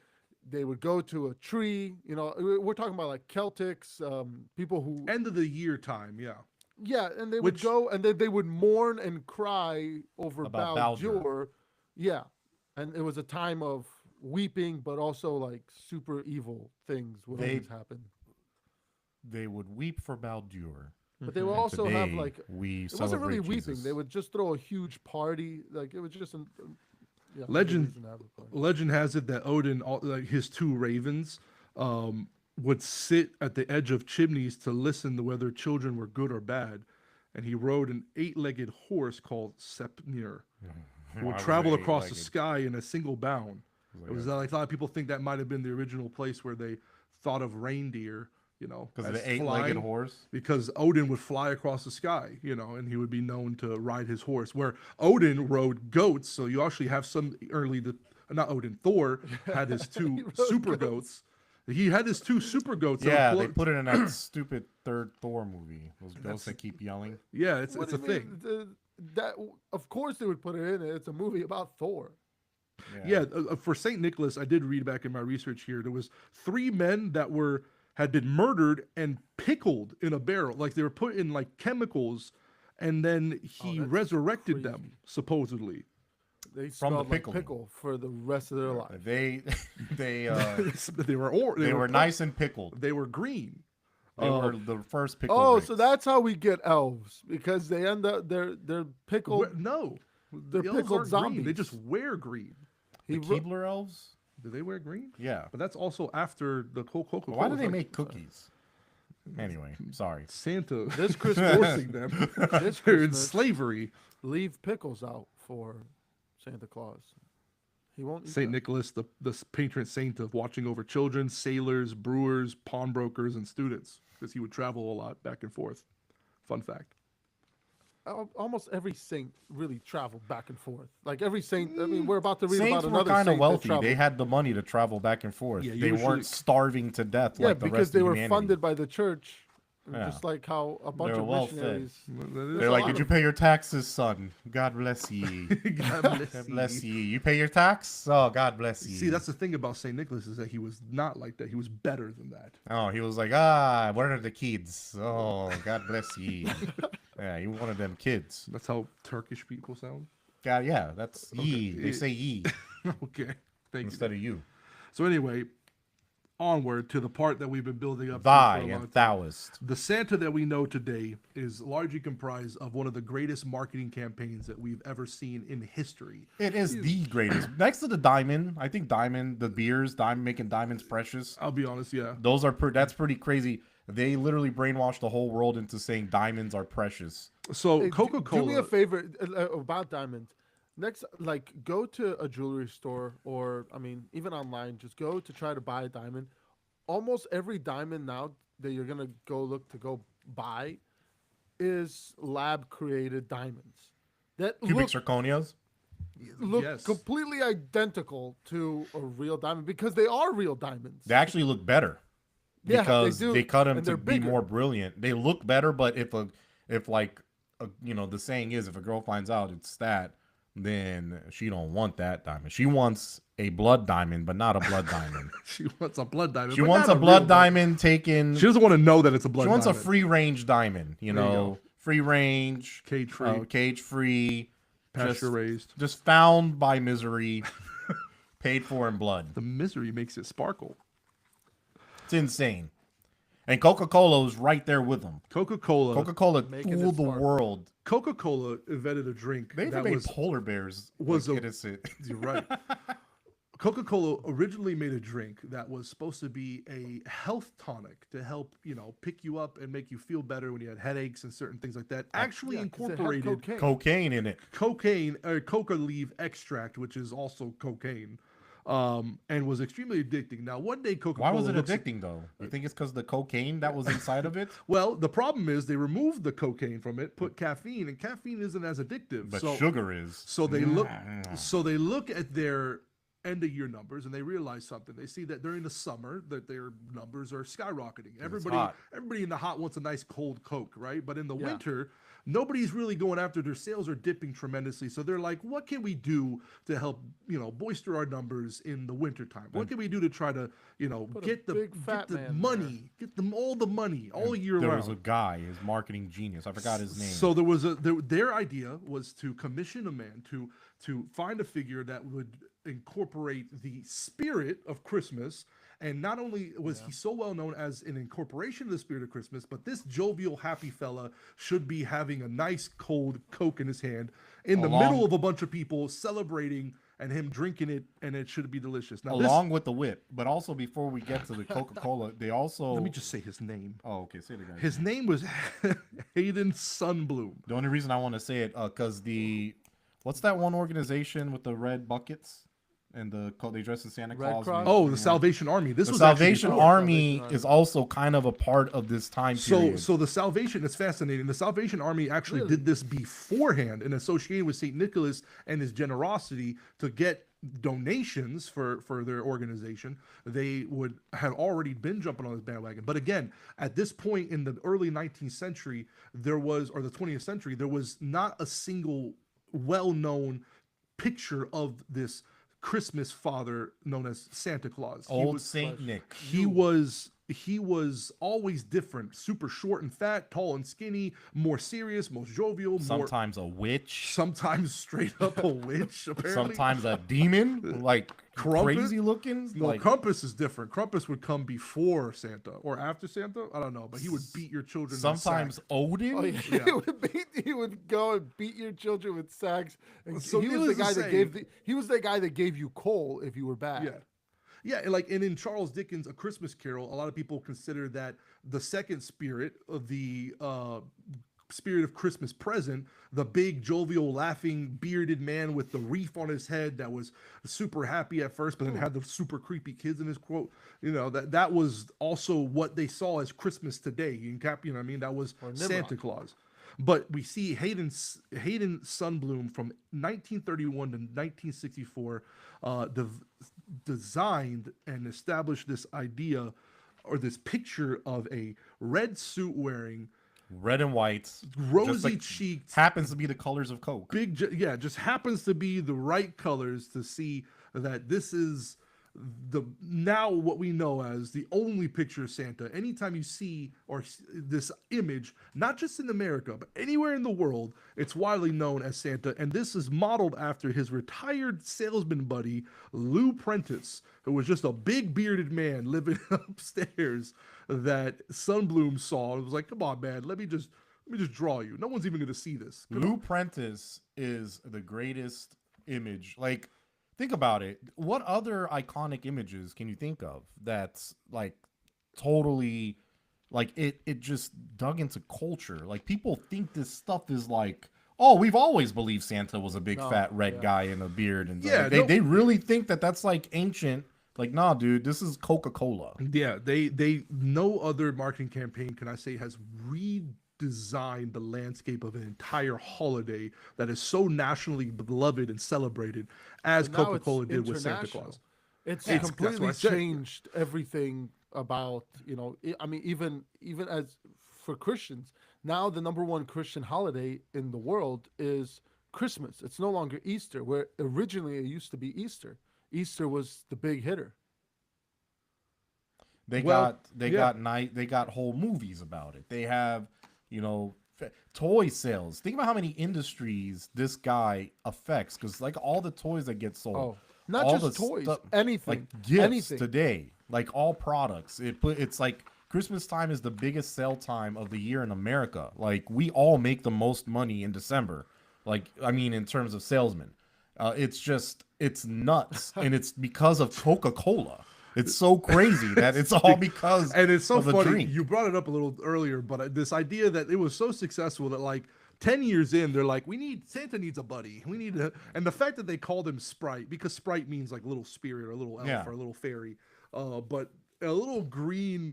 they would go to a tree. We're talking about like Celtics, people who End of the year time. Yeah. yeah, and they would Which- go and they would mourn and cry over About Baldur. Baldur. Yeah, and it was a time of weeping, but also like super evil things would They- always happen. They would weep for Baldur. But they would And also have today, like we it wasn't really celebrate weeping. Jesus. They would just throw a huge party. Like it was just a Legend- reason to have a party. Legend has it that Odin, like his two ravens, would sit at the edge of chimneys to listen to whether children were good or bad, and he rode an 8-legged horse called Sepnir, who would Why was travel it across the 8-legged? sky in a single bound. Like It was a- like a lot of people think that might have been the original place where they thought of reindeer, Because of as the 8-legged flying, horse. because Odin would fly across the sky, and he would be known to ride his horse. Where Odin rode goats, so you actually have some not Odin, Thor had his He two rode super goats. He had his two super goats. that were Yeah, they clo- put it in that stupid third Thor movie. Those ghosts that keep yelling. Yeah, it's What a do you thing. mean? That of course they would put it in. It's a movie about Thor. Yeah, for Saint Nicholas, I did read back in my research here. There was 3 men that had been murdered and pickled in a barrel, like they were put in like chemicals, and then he that's resurrected crazy. them supposedly. They From the smelled like pickling. pickle for the rest of their life. They they they were they were nice and pickled. They were green. They were the first pickle. Oh, Ricks. so that's how we get elves, because they end up they're pickled. No, They're the elves pickled aren't green. They zombies. just wear green. the He Keebler elves. Do they wear green? Yeah. But that's also after the Coca-Cola. Why do they make cookies? Anyway, sorry. Santa This Christmas- forcing them? This They're in Christmas, slavery. leave pickles out for Santa Claus. He won't eat Saint them. Nicholas, the patron saint of watching over children, sailors, brewers, pawnbrokers, and students, because he would travel a lot back and forth. Fun fact. Almost every saint really traveled back and forth. Like every saint. I mean, we're about to read Saints about were another kind of saint that wealthy. traveled. They had the money to travel back and forth. Yeah, they usually- weren't starving to death Yeah, like the because rest they of were humanity. funded by the church, Yeah. just like how a bunch They were of well fed. missionaries. They're like, did you pay your taxes, son? God bless ye. God bless God you. bless ye. You pay your tax? Oh, God bless ye. See, that's the thing about Saint Nicholas is that he was not like that. He was better than that. Oh, he was like, where are the kids? Oh, God bless ye. Yeah, he was one of them kids. That's how Turkish people sound. God, yeah, that's ye. They say ye Okay, thank you. instead of you. So anyway, onward to the part that we've been building up. to Thy for a long and time. thouest. The Santa that we know today is largely comprised of one of the greatest marketing campaigns that we've ever seen in history. It is the greatest. Next to the diamond, I think diamond, the beers, making diamonds precious. I'll be honest, yeah. Those are that's pretty crazy. They literally brainwashed the whole world into saying diamonds are precious. So Hey, Coca-Cola. Do me a favor about diamonds. Next, like, go to a jewelry store, or I mean, even online. Just go to try to buy a diamond. Almost every diamond now that you're gonna go buy is lab created diamonds that Cubic look zirconias. Yes. completely identical to a real diamond, because they are real diamonds. They actually look better Yeah, they because do, they cut them and to they're be bigger. more brilliant. They look better, but if the saying is, if a girl finds out it's that, then she don't want that diamond. She wants a blood diamond, but not a blood diamond. She wants a blood diamond. She but wants not a blood real diamond taken. She doesn't want to know that it's a blood She wants a diamond. free range diamond, you know, free range, Cage-free. cage free, pasture raised. just found by misery, paid for in blood. The misery makes it sparkle. It's insane. And Coca-Cola was right there with them. Coca-Cola. Coca-Cola Making it fooled the sparkle. world. Coca-Cola invented a drink They even that made was polar bears was look a- innocent. You're right. Coca-Cola originally made a drink that was supposed to be a health tonic to help, pick you up and make you feel better when you had headaches and certain things like that. Actually Yeah, 'cause it had incorporated cocaine. Cocaine in it. cocaine or coca leaf extract, which is also cocaine, and was extremely addicting. Now, one day Coca-Cola Why was it looks- addicting though? You think it's because the cocaine that was inside of it? Well, the problem is they removed the cocaine from it, put caffeine, and caffeine isn't as addictive. But so, sugar is. So they look. So they look at their end of year numbers and they realize something. They see that during the summer that their numbers are skyrocketing. hot. Everybody in the hot wants a nice cold Coke, right? But in the Yeah. winter, nobody's really going after. Their sales are dipping tremendously. So they're like, what can we do to help, bolster our numbers in the wintertime? What can we do to try to, Put a get the big fat get the man money, get them all the money all year There round? was a guy, his marketing genius. I forgot his name. So there was their idea was to commission a man to find a figure that would incorporate the spirit of Christmas. And not only was he so well known as an incorporation of the spirit of Christmas, but this jovial, happy fella should be having a nice cold Coke in his hand in the Along- middle of a bunch of people celebrating and him drinking it, and it should be delicious. Now, Along with the wit, but also before we get to the Coca-Cola, they also. let me just say his name. Oh, okay. Say the guy. His name was Hayden Sunbloom. The only reason I want to say it, because what's that one organization with the red buckets and they dress as Santa Red Claus? Cross? Oh, the Salvation Army. This The was actually Salvation before. Army Salvation is also kind of a part of this time period. So the Salvation is fascinating. The Salvation Army actually did this beforehand in associating with St. Nicholas and his generosity to get donations for their organization. They would have already been jumping on this bandwagon. But again, at this point in the early 19th century, or the 20th century, there was not a single well-known picture of this Christmas father known as Santa Claus. Old Saint Nick. He was he was always different, super short and fat, tall and skinny, more serious, most jovial, more Sometimes a witch, sometimes straight up a witch, apparently. sometimes a demon, like Krampus? crazy looking. No, Like Krampus is different. Krampus would come before Santa or after Santa. I don't know, but he would beat your children. in sometimes sacks. Odin. Oh, yeah. Yeah. He would go and beat your children with sacks. And So he was the needless to guy that say- gave he was the guy that gave you coal if you were bad. Yeah. Yeah, and in Charles Dickens' A Christmas Carol, a lot of people consider that the second spirit of the spirit of Christmas present, the big, jovial, laughing, bearded man with the wreath on his head that was super happy at first, but then had the super creepy kids in his quote. That was also what they saw as Christmas today. You know what I mean? That was Or Santa Nimrod. Claus. But we see Hayden Sundblom from 1931 to 1964 designed and established this idea or this picture of a red suit wearing, Red and white, rosy cheeked, happens to be the colors of Coke. just happens to be the right colors to see that this is now what we know as the only picture of Santa. Anytime you see this image, not just in America, but anywhere in the world, it's widely known as Santa. And this is modeled after his retired salesman buddy, Lou Prentice, who was just a big bearded man living upstairs that Sundblom saw and was like, come on, man, let me just draw you. No one's even going to see this. Lou Prentice is the greatest image. Like, think about it. What other iconic images can you think of that's like totally like it just dug into culture? Like, people think this stuff is like, oh, we've always believed Santa was a big No, fat red yeah. guy in a beard, and Yeah, they really think that that's like ancient. Like, nah, dude, this is Coca-Cola. Yeah, they no other marketing campaign can I say has redesigned the landscape of an entire holiday that is so nationally beloved and celebrated as But now it's Coca-Cola did with Santa international. Claus. It's That's what completely I said. changed everything about, I mean, even as for Christians, now the number one Christian holiday in the world is Christmas. It's no longer Easter, where originally it used to be Easter. Easter was the big hitter. They Well, they got whole movies about it. They have, toy sales. Think about how many industries this guy affects, because like all the toys that get sold. Oh, not all just the toys, stuff- anything. like gifts anything. today, like all products. It's like Christmas time is the biggest sale time of the year in America. Like, we all make the most money in December. Like, I mean, in terms of salesmen, it's nuts, and it's because of Coca-Cola. It's so crazy that it's all because And it's so of a funny. drink. You brought it up a little earlier, but this idea that it was so successful that like 10 years in, they're like, Santa needs a buddy. We need to, and the fact that they called him Sprite, because Sprite means like little spirit or a little elf Yeah. or a little fairy. But a little green.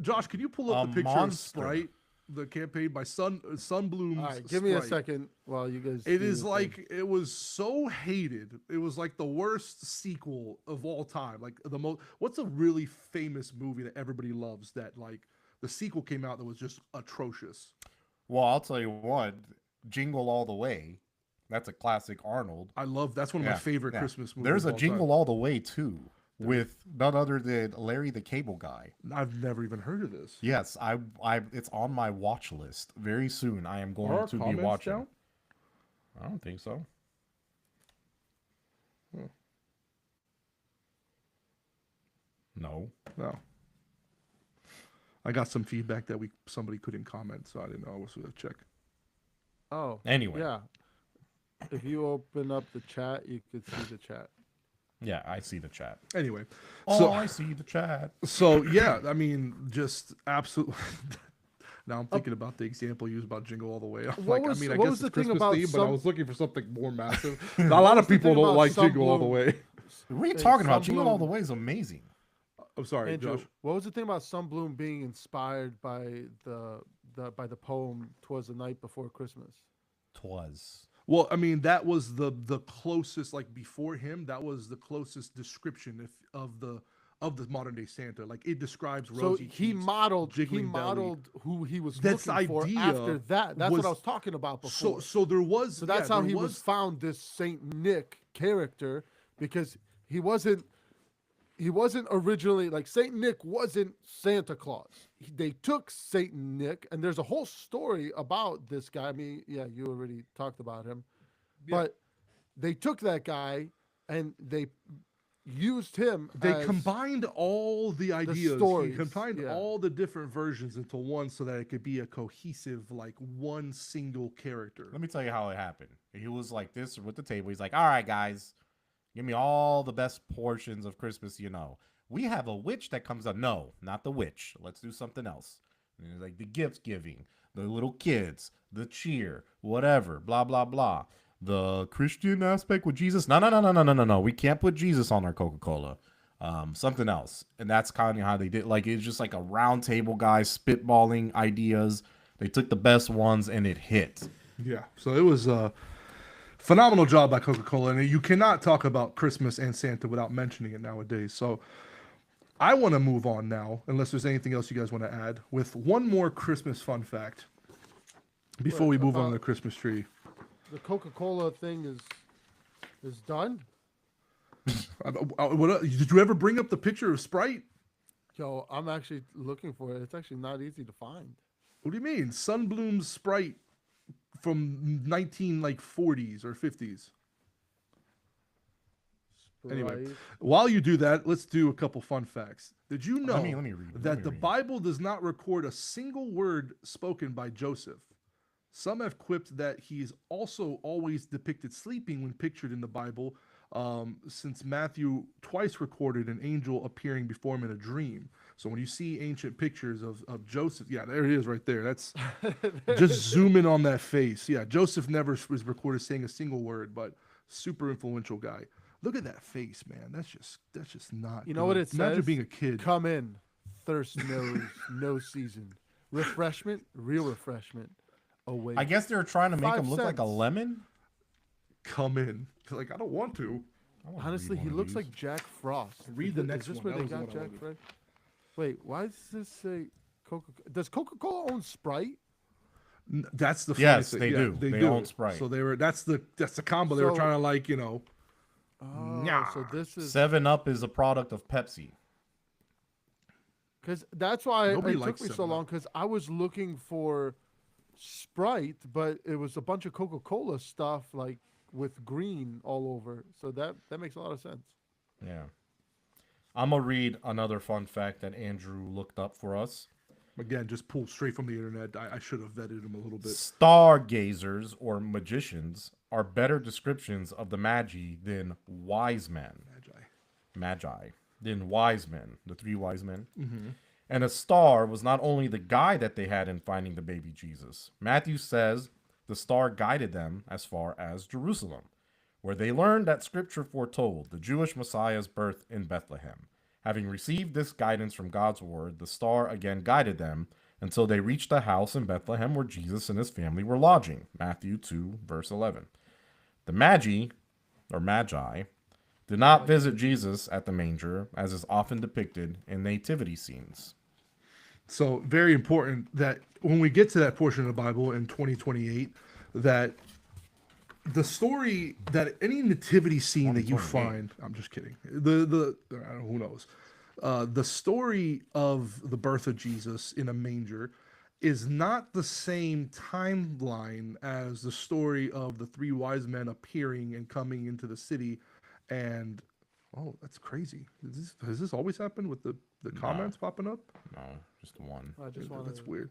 Josh, could you pull up A the picture monster. of Sprite, the campaign by Sunbloom's All right, give me a Sprite? second while you guys. It do is your like thing. it was so hated. It was like the worst sequel of all time. Like the most. What's a really famous movie that everybody loves that like the sequel came out that was just atrocious? Well, I'll tell you what, Jingle All the Way. That's a classic Arnold. I love. That's one of my favorite yeah. Christmas movies. There's of a all Jingle time. All the Way too, with none other than Larry the Cable Guy. I've never even heard of this. Yes, it's on my watch list. Very soon, I am Are going our to be comments watching. down? I don't think so. No. No. I got some feedback that somebody couldn't comment, so I didn't know. I was gonna check. Oh, Anyway. yeah. If you open up the chat, you could see the chat. Yeah, I see the chat. Anyway, Oh, so I see the chat. So yeah, I mean, just absolutely. Now I'm thinking about the example used about Jingle All the Way. I'm What like, was- I mean, I what guess was it's the thing Christmas about theme, but I some- was looking for something more massive. A lot of the people thing don't about like some Jingle All the blue- Way. What are you Hey, talking about? Sunbloom- Jingle All the Way is amazing. I'm sorry, Andrew, Josh. what was the thing about Sunbloom being inspired by the poem "Twas the Night Before Christmas"? Twas. Well, I mean, that was the closest, like before him, that was the closest description of the modern day Santa. Like it describes So rosy he cheeks, modeled jiggling belly. who he was This looking for idea after that. That's was- what I was talking about So before. so there was. So that's yeah, how there he was found, this Saint Nick character, because he wasn't he wasn't originally like Saint Nick wasn't Santa Claus. They took Saint Nick, and there's a whole story about this guy. I mean, yeah, you already talked about him, Yeah. but they took that guy and they used him. They as, combined all the ideas. stories, He combined yeah. all the different versions into one so that it could be a cohesive, like one single character. Let me tell you how it happened. He was like this with the table. He's like, all right, guys, give me all the best portions of Christmas you know. We have a witch that comes up. No, not the witch. Let's do something else. And it's like the gift giving, the little kids, the cheer, whatever, blah, blah, blah. The Christian aspect with Jesus. No. We can't put Jesus on our Coca-Cola. Something else. And that's kind of how they did. Like, it's just like a round table, guys, spitballing ideas. They took the best ones and it hit. Yeah. So it was a phenomenal job by Coca-Cola. And you cannot talk about Christmas and Santa without mentioning it nowadays. So I want to move on now, unless there's anything else you guys want to add, with one more Christmas fun fact before we move on to the Christmas tree. The Coca-Cola thing is done. Did you ever bring up the picture of Sprite? Yo, I'm actually looking for it. It's actually not easy to find. What do you mean? Sunbloom Sprite from 40s or 50s. Anyway, Sprite. while you do that, let's do a couple fun facts. Did you know Let me read. Let that me the read. Bible does not record a single word spoken by Joseph? Some have quipped that he is also always depicted sleeping when pictured in the Bible, since Matthew twice recorded an angel appearing before him in a dream. So when you see ancient pictures of Joseph, yeah, there it is right there. That's just zoom in on that face. Yeah, Joseph never was recorded saying a single word, but super influential guy. Look at that face, man. That's just not. You know what good. it Imagine says? being a kid. Come in, thirst knows no season. Refreshment, real refreshment. Away. I guess they were trying to make 5 him look like a cents. lemon. Come in. Like I don't want to. I wanna Honestly, read he one of looks these. like Jack Frost. Read the next Is this one. where That they was the got one I Jack wanted. Frost? Wait, why does this say Coca? Does Coca-Cola own Sprite? That's the funny Yes, thing. they Yeah, do. They own Sprite. So that's the combo. They were So- trying to like Oh, Nah. so this is 7-Up is a product of Pepsi. because that's why it Nobody took likes me so 7-Up. long because I was looking for Sprite, but it was a bunch of Coca-Cola stuff like with green all over. So that makes a lot of sense. Yeah. I'm going to read another fun fact that Andrew looked up for us. again just pulled straight from the internet. I should have vetted him a little bit. Stargazers or magicians are better descriptions of the Magi than wise men. Magi. Than wise men. The 3 wise men. Mm-hmm. And a star was not only the guide that they had in finding the baby Jesus. Matthew says the star guided them as far as Jerusalem, where they learned that scripture foretold the Jewish Messiah's birth in Bethlehem. Having received this guidance from God's word, the star again guided them until they reached a house in Bethlehem where Jesus and his family were lodging. Matthew 2, verse 11. The Magi did not visit Jesus at the manger, as is often depicted in nativity scenes. So very important that when we get to that portion of the Bible in 2028, that the story that any nativity scene that you 2028. find, I'm just kidding. The who knows, the story of the birth of Jesus in a manger is not the same timeline as the story of the 3 wise men appearing and coming into the city. And oh, that's crazy. Has this always happened with the comments popping up? No, just one. I just Yeah, want that's weird.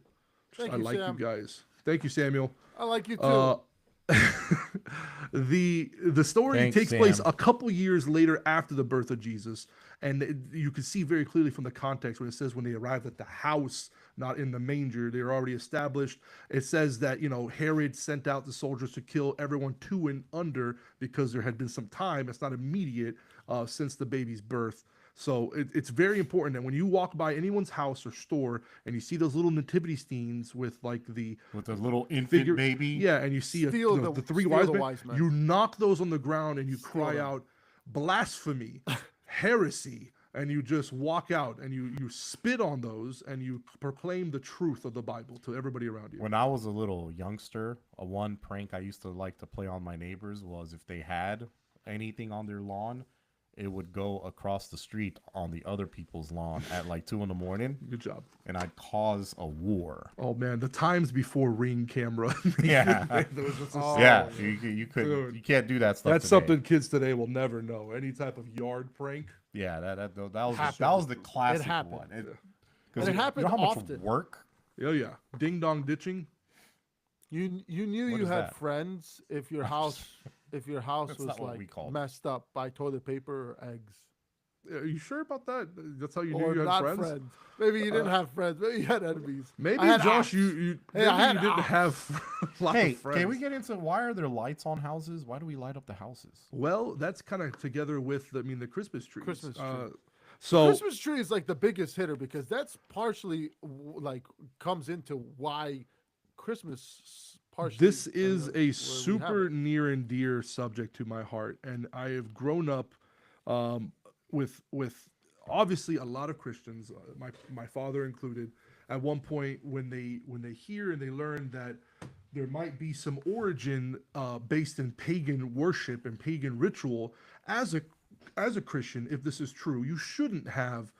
Thank I you, like Sam. you guys. Thank you, Samuel. I like you too. The story Thanks, takes place Sam. a couple years later after the birth of Jesus, and you can see very clearly from the context when it says when they arrived at the house, not in the manger. They're already established. It says that Herod sent out the soldiers to kill everyone 2 and under because there had been some time. It's not immediate since the baby's birth. So it's very important that when you walk by anyone's house or store and you see those little nativity scenes with like the With a little infant figure, baby. yeah, and you see Steal the the- 3 steal wise the men, wise men. you knock those on the ground and you Steal cry them. out blasphemy, heresy, and you just walk out and you spit on those and you proclaim the truth of the Bible to everybody around you. When I was a little youngster, one prank I used to like to play on my neighbors was if they had anything on their lawn, it would go across the street on the other people's lawn at like 2 a.m, Good job. and I'd cause a war. Oh man, the times before Ring camera. Yeah. There was just a Oh, Yeah, yeah. you could Dude. you can't do that stuff. That's today. something kids today will never know. Any type of yard prank. Yeah, that was Happened. that was the classic happened. one. And it you happened know how much often. work. Oh yeah, ding dong ditching. You knew What you is had that? friends if your house That's was not what we like called it. messed up by toilet paper or eggs. Are you sure about that? That's how you knew Or you had not friends? Maybe you didn't have friends. Maybe you had enemies. Maybe I had Josh, ops. you Hey, maybe I had you didn't ops. have a lot Hey, of friends. can we get into why are there lights on houses? Why do we light up the houses? Well, that's kind of together with the Christmas trees. Christmas tree. So Christmas tree is like the biggest hitter because that's partially like comes into why Christmas partially. this is where a we have super it. near and dear subject to my heart, and I have grown up with obviously a lot of Christians, my father included. At one point, when they hear and they learn that there might be some origin based in pagan worship and pagan ritual, as a Christian, if this is true, you shouldn't have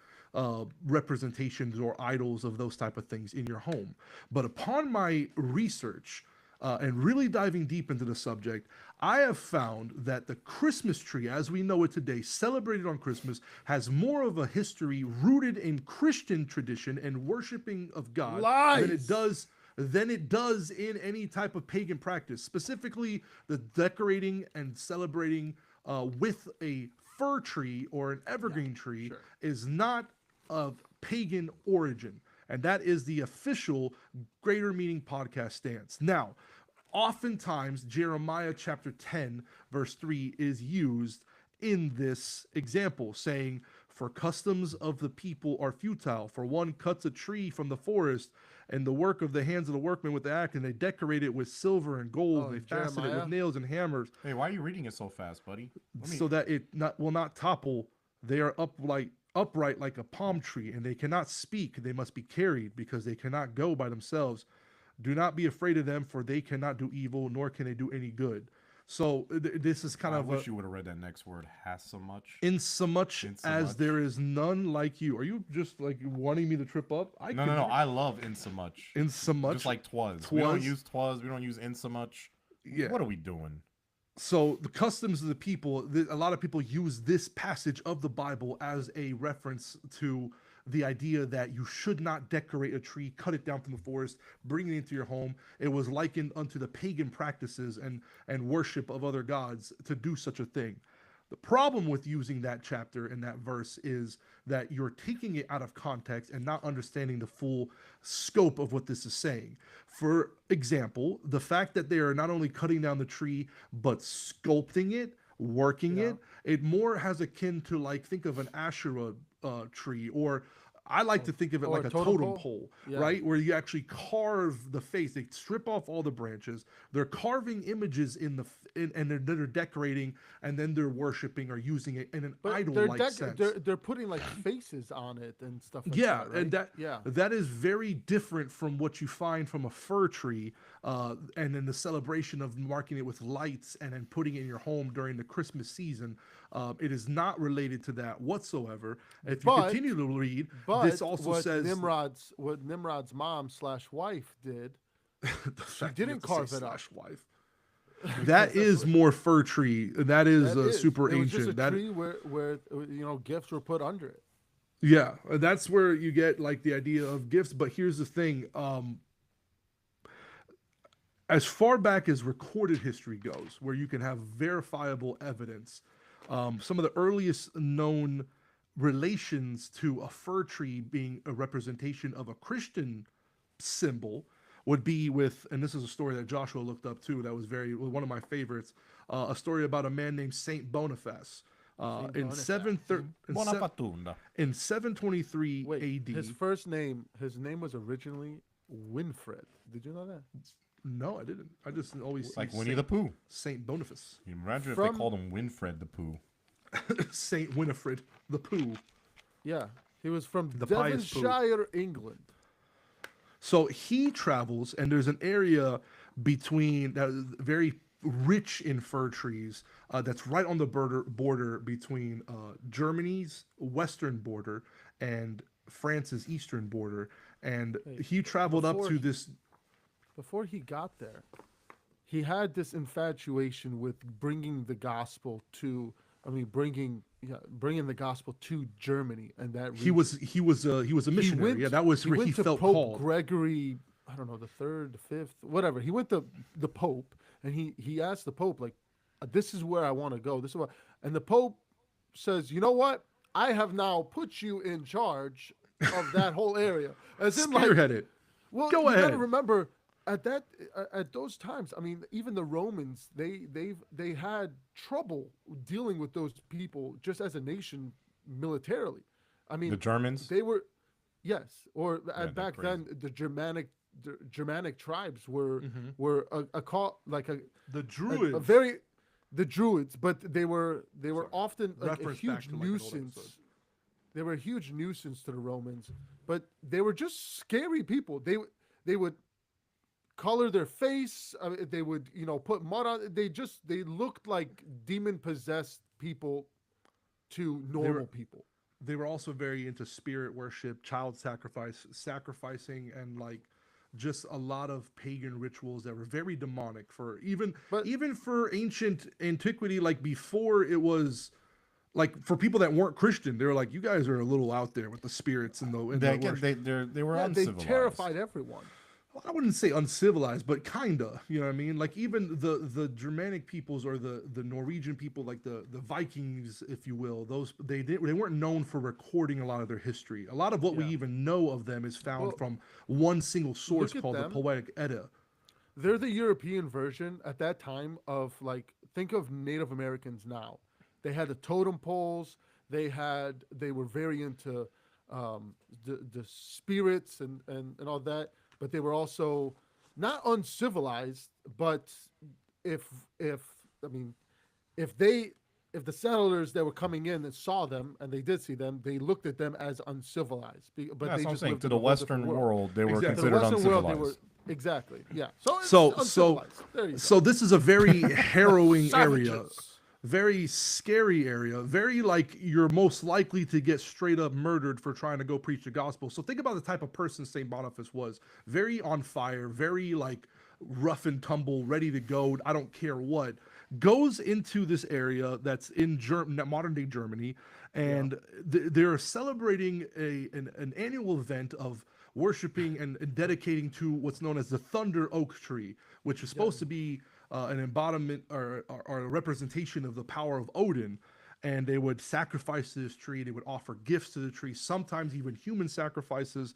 representations or idols of those type of things in your home. But upon my research and really diving deep into the subject, I have found that the Christmas tree, as we know it today, celebrated on Christmas, has more of a history rooted in Christian tradition and worshiping of God than it does in any type of pagan practice. Specifically, the decorating and celebrating with a fir tree or an evergreen tree is not of pagan origin. And that is the official Greater Meaning podcast stance. Now, oftentimes Jeremiah chapter 10 verse 3 is used in this example, saying, for customs of the people are futile, for one cuts a tree from the forest and the work of the hands of the workmen with the axe, and they decorate it with silver and gold, Oh, and they fasten it Jeremiah? with nails and hammers, Hey, why are you reading it so fast, buddy? so that it will not topple. They are upright like a palm tree, and they cannot speak. They must be carried, because they cannot go by themselves. Do not be afraid of them, for they cannot do evil, nor can they do any good. So this is kind I of wish you would have read that next word. Has so much. in so much In so as much. there is none like you. Are you just like wanting me to trip up? No. I love in so much. In so much. Just like twas. We don't Twas? use twas. We don't use in so much. Yeah. What are we doing? So the customs of the people, a lot of people use this passage of the Bible as a reference to the idea that you should not decorate a tree, cut it down from the forest, bring it into your home. It was likened unto the pagan practices and worship of other gods to do such a thing. The problem with using that chapter and that verse is that you're taking it out of context and not understanding the full scope of what this is saying. For example, the fact that they are not only cutting down the tree, but sculpting it, working it more has akin to, like, think of an Asherah tree, or I like to think of it or like a a totem totem pole? pole, Yeah. right? Where you actually carve the face. They strip off all the branches. They're carving images and they're decorating, and then they're worshiping or using it in an But idol-like sense. they're putting like faces on it and stuff like Yeah, that. Right? and yeah. that is very different from what you find from a fir tree, and then the celebration of marking it with lights and then putting it in your home during the Christmas season. It is not related to that whatsoever. If you But- continue to read, But this also what says Nimrod's mom/wife did, the fact didn't you have to say carve it up. /wife. That is more fir tree. That is that is. super it was just ancient. a That tree where gifts were put under it. Yeah, that's where you get like the idea of gifts. But here's the thing: as far back as recorded history goes, where you can have verifiable evidence, some of the earliest known relations to a fir tree being a representation of a Christian symbol would be with, and this is a story that Joshua looked up too. That was one of my favorites. A story about a man named Saint Boniface. In Boniface. 723 Wait, AD. his name was originally Winfred. Did you know that? No, I didn't. I just always see Like Winnie the Pooh. Saint Boniface, You imagine if From- they called him Winfred the Pooh. Saint Winifred the Pooh. Yeah, he was from The pious Pooh. Devonshire, England. So he travels, and there's an area between that is very rich in fir trees. That's right on the border between Germany's western border and France's eastern border. And Hey, he traveled up before to this. before he got there, he had this infatuation with bringing the gospel to. I mean, bringing the gospel to Germany and that He region. was a missionary. Yeah, that was he where went he to felt Pope called. Gregory, I don't know, the third, the fifth, whatever. He went to the Pope and he asked the Pope like, "This is where I want to go. This is what," and the Pope says, "You know what? I have now put you in charge of that whole area." As in, like, Spearhead it. well, Go you got ahead. to remember at those times. I mean, even the Romans they had trouble dealing with those people just as a nation militarily. I mean, The Germans. they were yes, or they're back crazy. then the Germanic tribes were Mhm. were a call like The a Druids. very the Druids, but they were Sorry. often like a Reference back huge to, like, an old nuisance. episode. They were a huge nuisance to the Romans, but they were just scary people. They would color their face. They would put mud on. They looked like demon possessed people to normal people. They were also very into spirit worship, child sacrificing, and like just a lot of pagan rituals that were very demonic for But even for ancient antiquity, like before it was like for people that weren't Christian, they were like, you guys are a little out there with the spirits and the worship. They were yeah, they uncivilized. terrified everyone. Well, I wouldn't say uncivilized, but kinda. You know what I mean? Like even the Germanic peoples or the Norwegian people, like the Vikings, if you will, they weren't known for recording a lot of their history. A lot of what we Yeah. even know of them is found Well, from one single source at called the them. Poetic Edda. They're the European version at that time of, like, think of Native Americans now. They had the totem poles. They were very into the spirits and all that, but they were also not uncivilized. But if I mean if the settlers that were coming in and saw them and they did see them, they looked at them as uncivilized. But That's they what I'm just saying. lived To in the a whole Western different world, they were Exactly. To the considered Western world, uncivilized. exactly, yeah. So it's So uncivilized. There you go. so this is a very harrowing area. Savages. Very scary area, very like you're most likely to get straight up murdered for trying to go preach the gospel. So think about the type of person St. Boniface was. Very on fire, very like rough and tumble, ready to go, I don't care what. Goes into this area that's in modern day Germany, and they're celebrating an annual event of worshiping and dedicating to what's known as the Thunder Oak Tree, which is supposed to be an embodiment or a representation of the power of Odin. And they would sacrifice to this tree. They would offer gifts to the tree, sometimes even human sacrifices.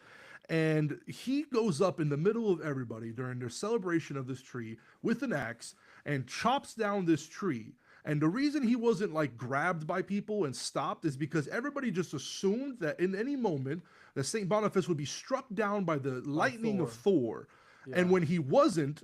And he goes up in the middle of everybody during their celebration of this tree with an axe and chops down this tree. And the reason he wasn't like grabbed by people and stopped is because everybody just assumed that in any moment that St. Boniface would be struck down by the lightning of Thor. And when he wasn't,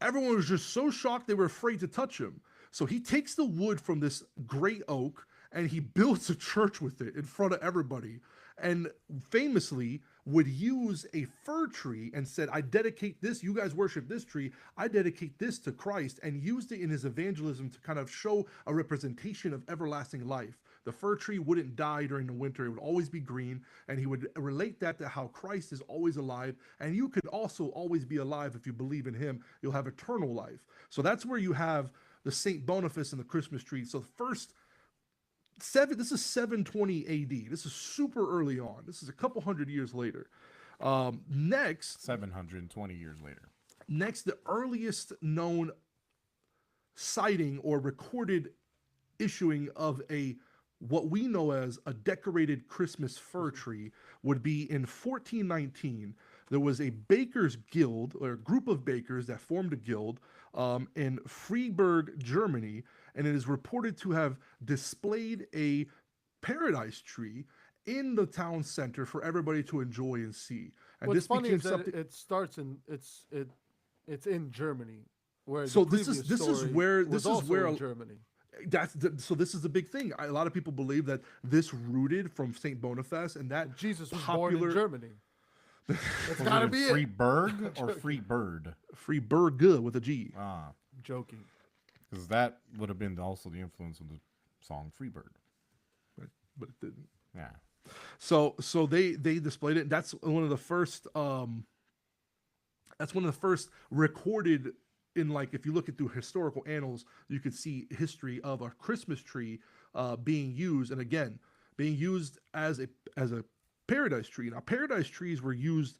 everyone was just so shocked they were afraid to touch him. So he takes the wood from this great oak and he builds a church with it in front of everybody. And famously would use a fir tree and said, I dedicate this, you guys worship this tree, I dedicate this to Christ, and used it in his evangelism to kind of show a representation of everlasting life. The fir tree wouldn't die during the winter, it would always be green, and he would relate that to how Christ is always alive, and you could also always be alive if you believe in him, you'll have eternal life. So that's where you have the St. Boniface and the Christmas tree. So the first this is 720 AD. This is super early on. This is a couple hundred years later. Next, 720 years later. the earliest known sighting or recorded issuing of what we know as a decorated Christmas fir tree would be in 1419. There was a bakers guild, or a group of bakers that formed a guild in Freiburg, Germany, and it is reported to have displayed a paradise tree in the town center for everybody to enjoy and see. And What's this funny became is that something. it starts in it's in Germany, where So the this is previous story where was this is also where in Germany. so this is the big thing. A lot of people believe that this rooted from Saint Boniface and that Jesus was born in popular Germany. That's Was gotta it be Free it. Berg or Free Bird? Freiburg with a G. Ah, Joking. Because that would have been also the influence of the song Freebird. but it didn't. Yeah. So they displayed it. That's one of the first recorded in, like, if you look at through historical annals, you could see history of a Christmas tree being used, and again being used as a paradise tree. Now, paradise trees were used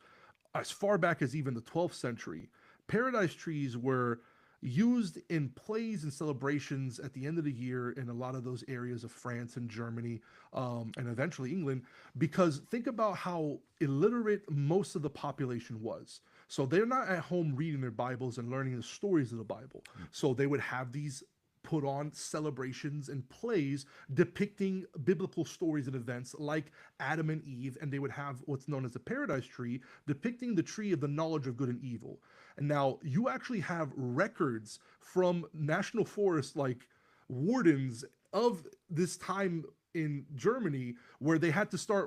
as far back as even the 12th century. Paradise trees were used in plays and celebrations at the end of the year in a lot of those areas of France and Germany, and eventually England, because think about how illiterate most of the population was. So they're not at home reading their Bibles and learning the stories of the Bible. So they would have these put on celebrations and plays depicting biblical stories and events like Adam and Eve, and they would have what's known as the paradise tree depicting the tree of the knowledge of good and evil. And now you actually have records from national forests, like wardens of this time in Germany, where they had to start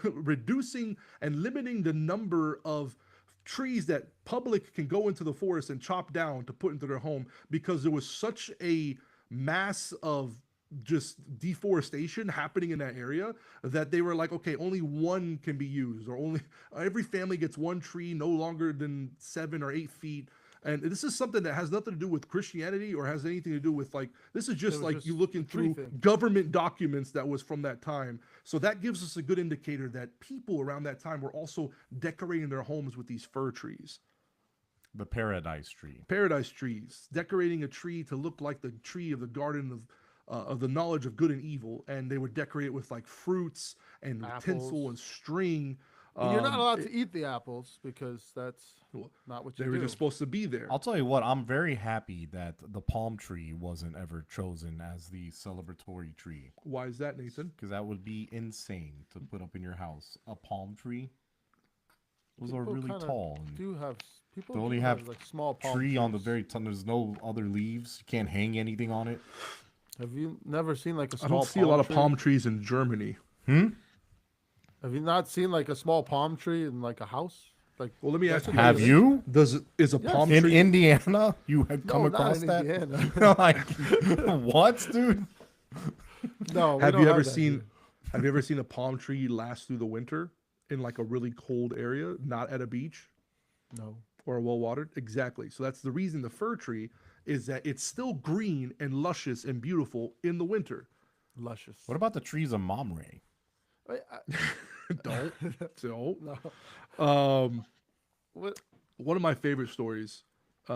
reducing and limiting the number of trees that public can go into the forest and chop down to put into their home, because there was such a mass of just deforestation happening in that area that they were like, okay, only one can be used, or only every family gets one tree, no longer than 7 or 8 feet. And this is something that has nothing to do with Christianity or has anything to do with, like, this is just like you looking through government documents that was from that time. So that gives us a good indicator that people around that time were also decorating their homes with these fir trees. The paradise tree. Paradise trees, decorating a tree to look like the tree of the garden of the knowledge of good and evil. And they would decorate it with like fruits and tinsel and string. And you're not allowed to eat the apples because that's not what you do. They were just supposed to be there. I'll tell you what, I'm very happy that the palm tree wasn't ever chosen as the celebratory tree. Why is that, Nathan? Because that would be insane to put up in your house. A palm tree? Those are People really kinda tall. People They only do have like small palm tree on the trees. very top. There's no other leaves. You can't hang anything on it. Have you never seen like a I small don't see a lot of tree? palm trees in Germany. Have you not seen like a small palm tree in like a house? Like, Well, let me ask you. Have this. you? Is a palm In tree? Indiana? You have come no, across not in that? Indiana. Like, what, dude? No, we Have don't you ever that seen? here. Have you ever seen a palm tree last through the winter in like a really cold area, not at a beach No. or well watered? Exactly. So that's the reason the fir tree is that it's still green and luscious and beautiful in the winter. Luscious. What about the trees of Mamre? Don't. So, No. What? one of my favorite stories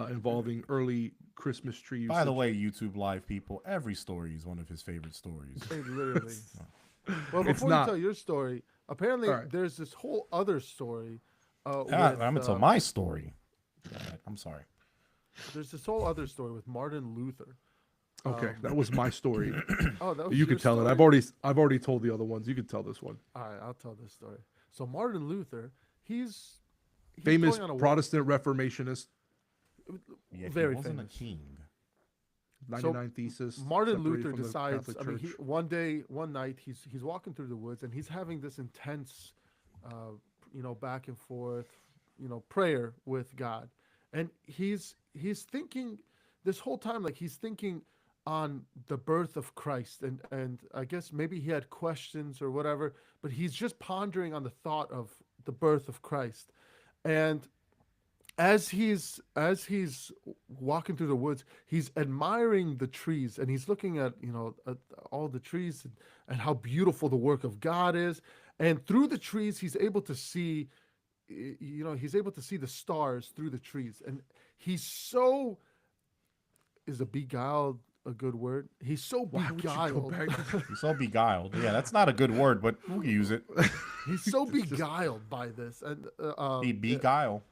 involving early Christmas tree By the usage- way, YouTube live people, every story is one of his favorite stories. Literally. Well, It's before not. you tell your story, apparently All right. there's this whole other story. I'm with, gonna tell my story. I'm sorry. There's this whole other story with Martin Luther. Okay, that was my story. Oh, that was You your could tell it. story? I've already told the other ones. You could tell this one. All right, I'll tell this story. So Martin Luther, he's Famous going on a Protestant Reformationist, Yeah, Very he wasn't famous. a king. 99 Thesis. Martin separated Luther from the decides. Catholic I mean, Church. one night, he's walking through the woods and he's having this intense, back and forth, prayer with God, and he's thinking this whole time, like he's thinking on the birth of Christ, and I guess maybe he had questions or whatever, but he's just pondering on the thought of the birth of Christ, and as he's walking through the woods, he's admiring the trees and he's looking at at all the trees and how beautiful the work of God is. And through the trees, he's able to see the stars through the trees. And he's so is a beguiled a good word? He's so Why would you go beguiled. back? He's so beguiled. Yeah, that's not a good word, but we'll use it. He's so beguiled by this, and He beguile.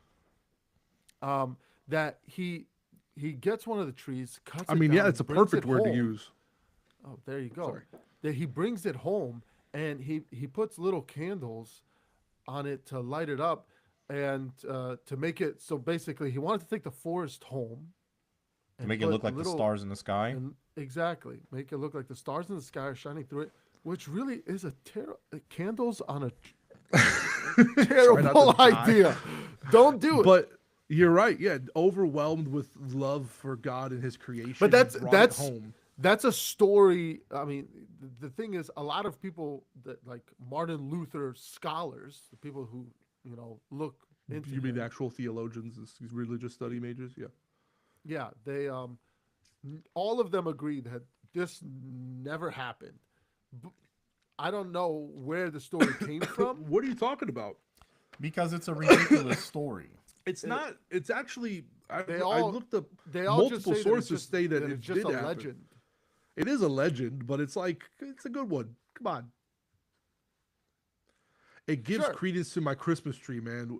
that he gets one of the trees, cuts. I it mean, yeah, down, it's a brings perfect it word to home. use. Oh, there you go. Sorry. That he brings it home and he puts little candles on it to light it up and to make it so basically he wanted to take the forest home To and make it put look like the stars in the sky. and exactly make it look like the stars in the sky are shining through it, which really is a candles on a Try not terrible to die. idea. Don't do it. But You're right. Yeah, overwhelmed with love for God and His creation. But he brought it home. that's a story. I mean, the thing is, a lot of people that like Martin Luther scholars, the people who look into You mean him, the actual theologians, these religious study majors? Yeah. yeah, they all of them agree that this never happened. I don't know where the story came from. What are you talking about? Because it's a ridiculous story. It's not. It's actually. I all- looked up. They all just Multiple say sources say that it's it just did a happen. legend. It is a legend, but it's like it's a good one. Come on. It gives Sure. credence to my Christmas tree, man.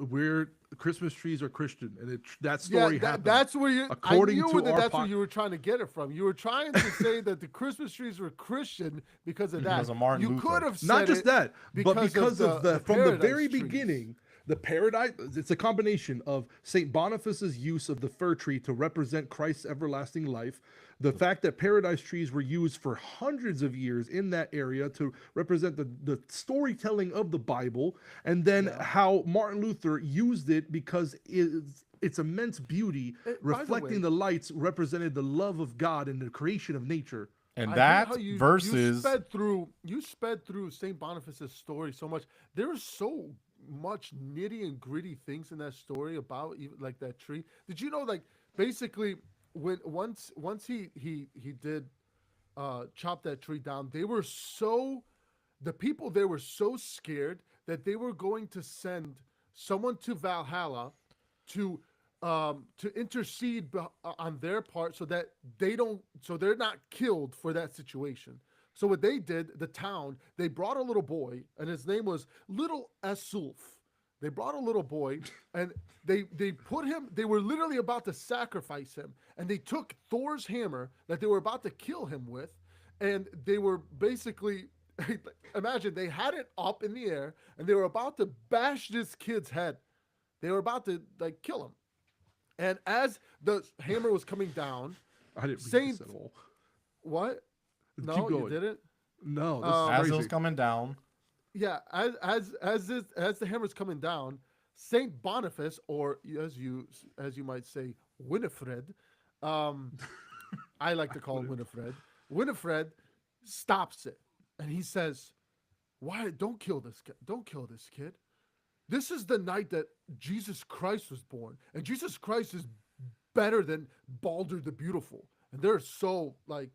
Christmas trees are Christian, and that story happened. That's where you. According I knew to that our that's where you were trying to get it from. You were trying to say that the Christmas trees were Christian because of that. Because of Martin you Luther. could have said Not just it that, but because of the from the Paradise very trees. beginning, the paradise. It's a combination of Saint Boniface's use of the fir tree to represent Christ's everlasting life, the fact that paradise trees were used for hundreds of years in that area to represent the storytelling of the Bible, and then how Martin Luther used it because its immense beauty, By the reflecting way- the lights, represented the love of God and the creation of nature. And I that hate how you versus sped through Saint Boniface's story so much. There was so much nitty and gritty things in that story about even like that tree. Did you know, like, basically when once he did chop that tree down, the people there were so scared that they were going to send someone to Valhalla to intercede on their part so that they're not killed for that situation. So what they did, the town, they brought a little boy, and his name was Little Asulf. They brought a little boy, and they put him. They were literally about to sacrifice him, and they took Thor's hammer that they were about to kill him with, and they were basically. Imagine they had it up in the air, and they were about to bash this kid's head. They were about to like kill him. And as the hammer was coming down, I didn't read Saint- this at all. what? No, Keep you going. didn't. No, as this it is was crazy. coming down, Yeah, as the hammer's coming down, Saint Boniface, or as you might say, Winifred, I like to call him Winifred. Winifred stops it, and he says, "Why? Don't kill this kid. Don't kill this kid. This is the night that Jesus Christ was born, and Jesus Christ is better than Balder the Beautiful." And they're so like,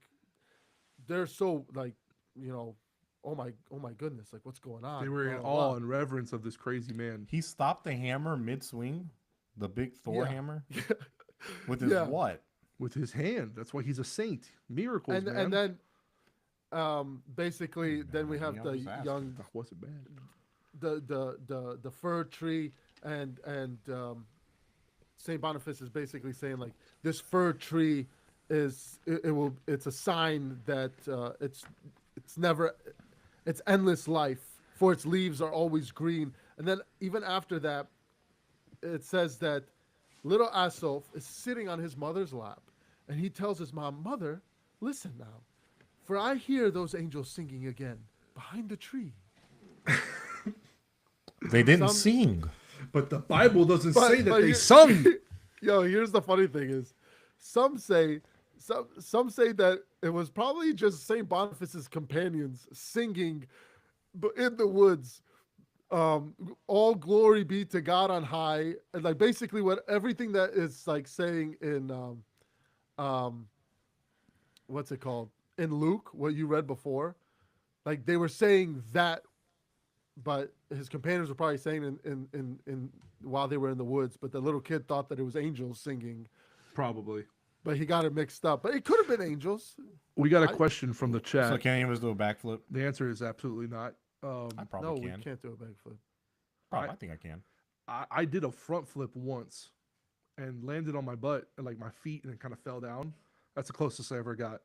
oh my goodness, like what's going on? They were in Blah, blah, awe and reverence of this crazy man. he stopped the hammer mid-swing, the big Thor Yeah. hammer, blah. with his Yeah. what? With his hand. That's why he's a saint. Miracles, man. And then basically then we have Yeah, I the was asking. young That wasn't bad. the fir tree, and Saint Boniface is basically saying like this fir tree it's a sign that it's endless life, for its leaves are always green. And then even after that, it says that little Asulf is sitting on his mother's lap, and he tells his mom, "Mother, listen now, for I hear those angels singing again behind the tree." They didn't Some- sing. But the Bible doesn't But- say that but they you- sung. Yo, here's the funny thing is, some say that it was probably just Saint Boniface's companions singing, but in the woods, all glory be to God on high, and like basically everything that is like saying in what's it called in Luke, what you read before, like they were saying that, but his companions were probably saying in while they were in the woods, but the little kid thought that it was angels singing, Probably. but he got it mixed up. But it could have been angels. We got a question from the chat. So can any of us do a backflip? The answer is absolutely not. I No, probably we can. can't do a backflip. Probably, I think I can. I did a front flip once and landed on my butt and like my feet and it kind of fell down. That's the closest I ever got.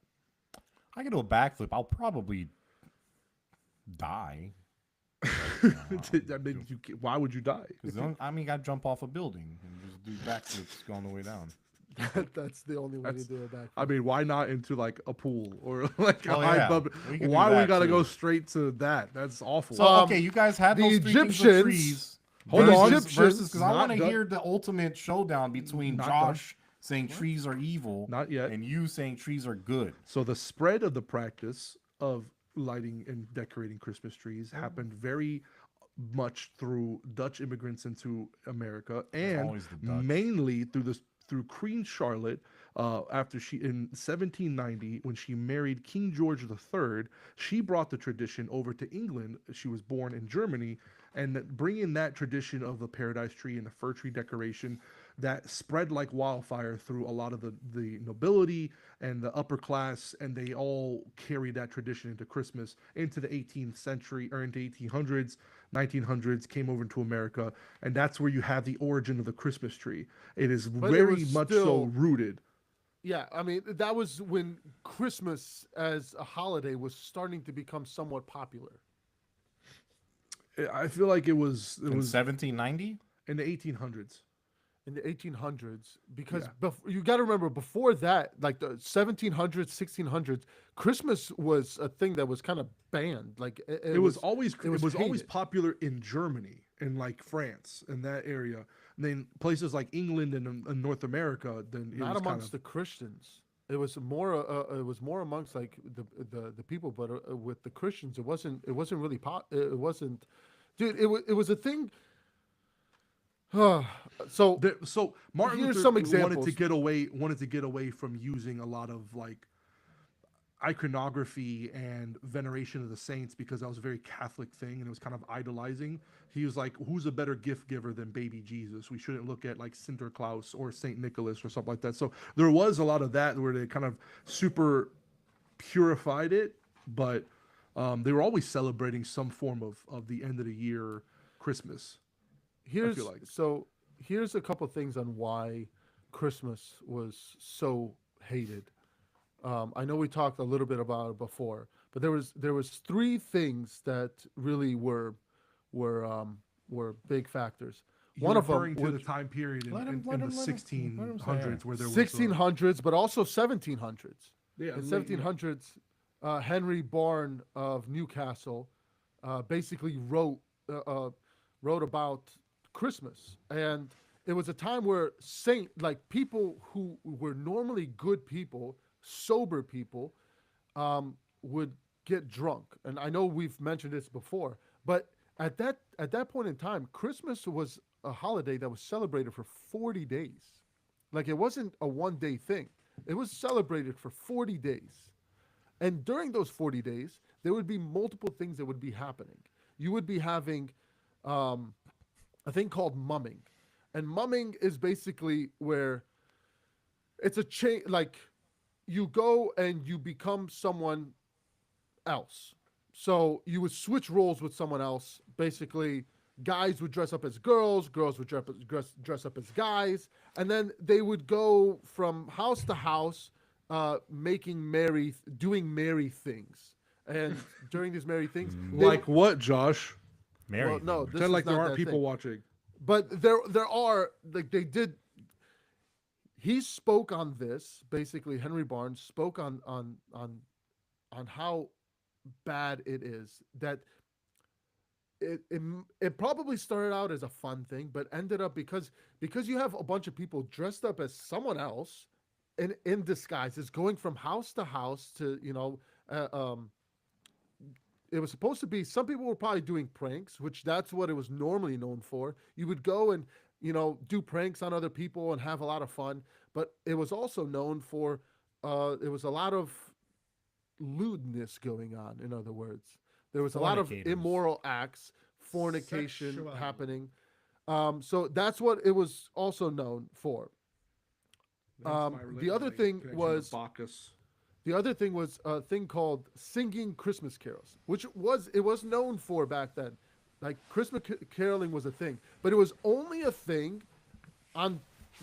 I can do a backflip. I'll probably die. I mean, why would you die? Because I mean, I gotta jump off a building and just do backflips going the way down. That's the only way to do a backflip. I mean, why not into like a pool or like a Oh, high yeah. bub? We can do Why we that, gotta too. go straight to that? That's awful. So okay, you guys had the those three things with Egyptians- trees. Hold The on. Egyptians- because I Not want to done. hear the ultimate showdown between Not Josh saying trees are evil, Not yet. and you saying trees are good. So the spread of the practice of lighting and decorating Christmas trees happened very much through Dutch immigrants into America, and always the Dutch. mainly through Queen Charlotte. After she in 1790, when she married King George III, she brought the tradition over to England. She was born in Germany, and bringing that tradition of the paradise tree and the fir tree decoration that spread like wildfire through a lot of the nobility and the upper class, and they all carried that tradition into Christmas into the 18th century or into 1800s, 1900s, came over to America, and that's where you have the origin of the Christmas tree. It is it very was much still- so rooted. Yeah, I mean, that was when Christmas as a holiday was starting to become somewhat popular. I feel like it was In 1790, in the 1800s. In the 1800s, because Yeah. you got to remember, before that, like the 1700s, 1600s, Christmas was a thing that was kind of banned. Like It was always it was always hated. popular in Germany and like France and that area. And then places like England and North America, then it not was amongst kind the Christians. It was more. It was more amongst like the people, but with the Christians, it wasn't. It wasn't really It wasn't, dude. It was a thing. So so Martin Here's Luther some wanted examples. to get away from using a lot of like iconography and veneration of the saints because that was a very Catholic thing and it was kind of idolizing. He was like, who's a better gift giver than baby Jesus? We shouldn't look at like Sinterklaas or Saint Nicholas or something like that. So there was a lot of that where they kind of super purified it, but they were always celebrating some form of the end of the year Christmas. here's like. here's a couple things on why Christmas was so hated. I know we talked a little bit about it before, but there was three things that really were big factors. One of them, referring to the time period in, Let him- in let the him- let him- let him say 1600s it. where there was 1600s, but also 1700s. yeah, In late- 1700s, Henry Bourne of Newcastle basically wrote about Christmas, and it was a time where people who were normally good people, sober people, would get drunk. And I know we've mentioned this before, but at that point in time, Christmas was a holiday that was celebrated for 40 days. Like it wasn't a one-day thing. It was celebrated for 40 days. And during those 40 days, there would be multiple things that would be happening. You would be having a thing called mumming. And mumming is basically where it's a change, like you go and you become someone else. So you would switch roles with someone else. Basically, guys would dress up as girls, girls would dress up as guys, and then they would go from house to house, doing merry things. And during these merry things, they- like what, Josh? Mary. well, no, thing. this Pretend is like there not aren't that people thing. watching. But there are, like they did. He spoke on this. Basically, Henry Barnes spoke on how bad it is that it probably started out as a fun thing, but ended up because you have a bunch of people dressed up as someone else in disguises, going from house to house to it was supposed to be, some people were probably doing pranks, which that's what it was normally known for. You would go and do pranks on other people and have a lot of fun, but it was also known for it was a lot of lewdness going on. In other words, there was a lot of Fornicators. immoral acts, fornication Sexuality. happening. So that's what it was also known for. The other thing was Bacchus. the other thing was a thing called singing Christmas carols, which was known for back then. Like Christmas caroling was a thing, but it was only a thing on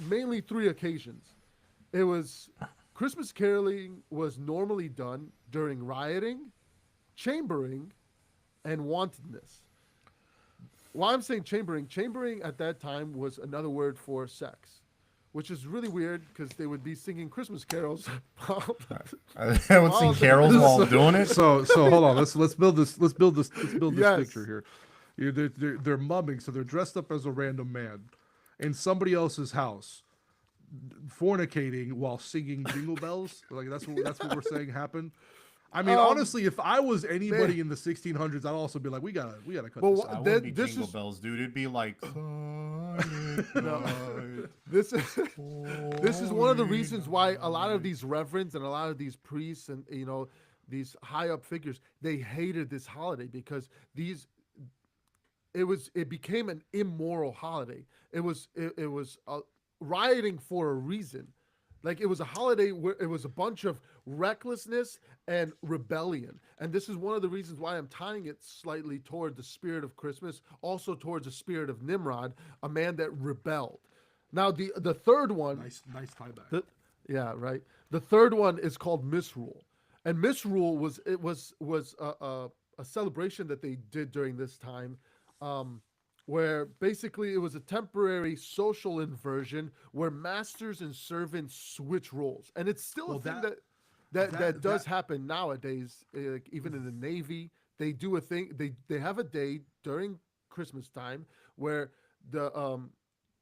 mainly three occasions. It was Christmas caroling was normally done during rioting, chambering, and wantedness. Why I'm saying chambering at that time was another word for sex, which is really weird because they would be singing Christmas carols. I would sing carols while doing it. So hold on. Let's build this Yes. picture here. They're mumming, so they're dressed up as a random man in somebody else's house, fornicating while singing Jingle Bells. Like that's what we're saying happened. I mean, honestly, if I was anybody in the 1600s, I'd also be like, we gotta cut Well, this I out. wouldn't be this Jingle is- Bells, dude. It'd be like This is this is one of the reasons why a lot of these reverends and a lot of these priests and these high up figures, they hated this holiday because it became an immoral holiday. It was rioting for a reason. Like, it was a holiday where it was a bunch of recklessness and rebellion. And this is one of the reasons why I'm tying it slightly toward the spirit of Christmas, also towards the spirit of Nimrod, a man that rebelled. Now, the third one, Nice tie back. yeah, right. The third one is called Misrule. And Misrule was a celebration that they did during this time, where basically it was a temporary social inversion where masters and servants switch roles, and it's still a thing that does happen nowadays. Like, even in the Navy, they do a thing. They have a day during Christmas time where the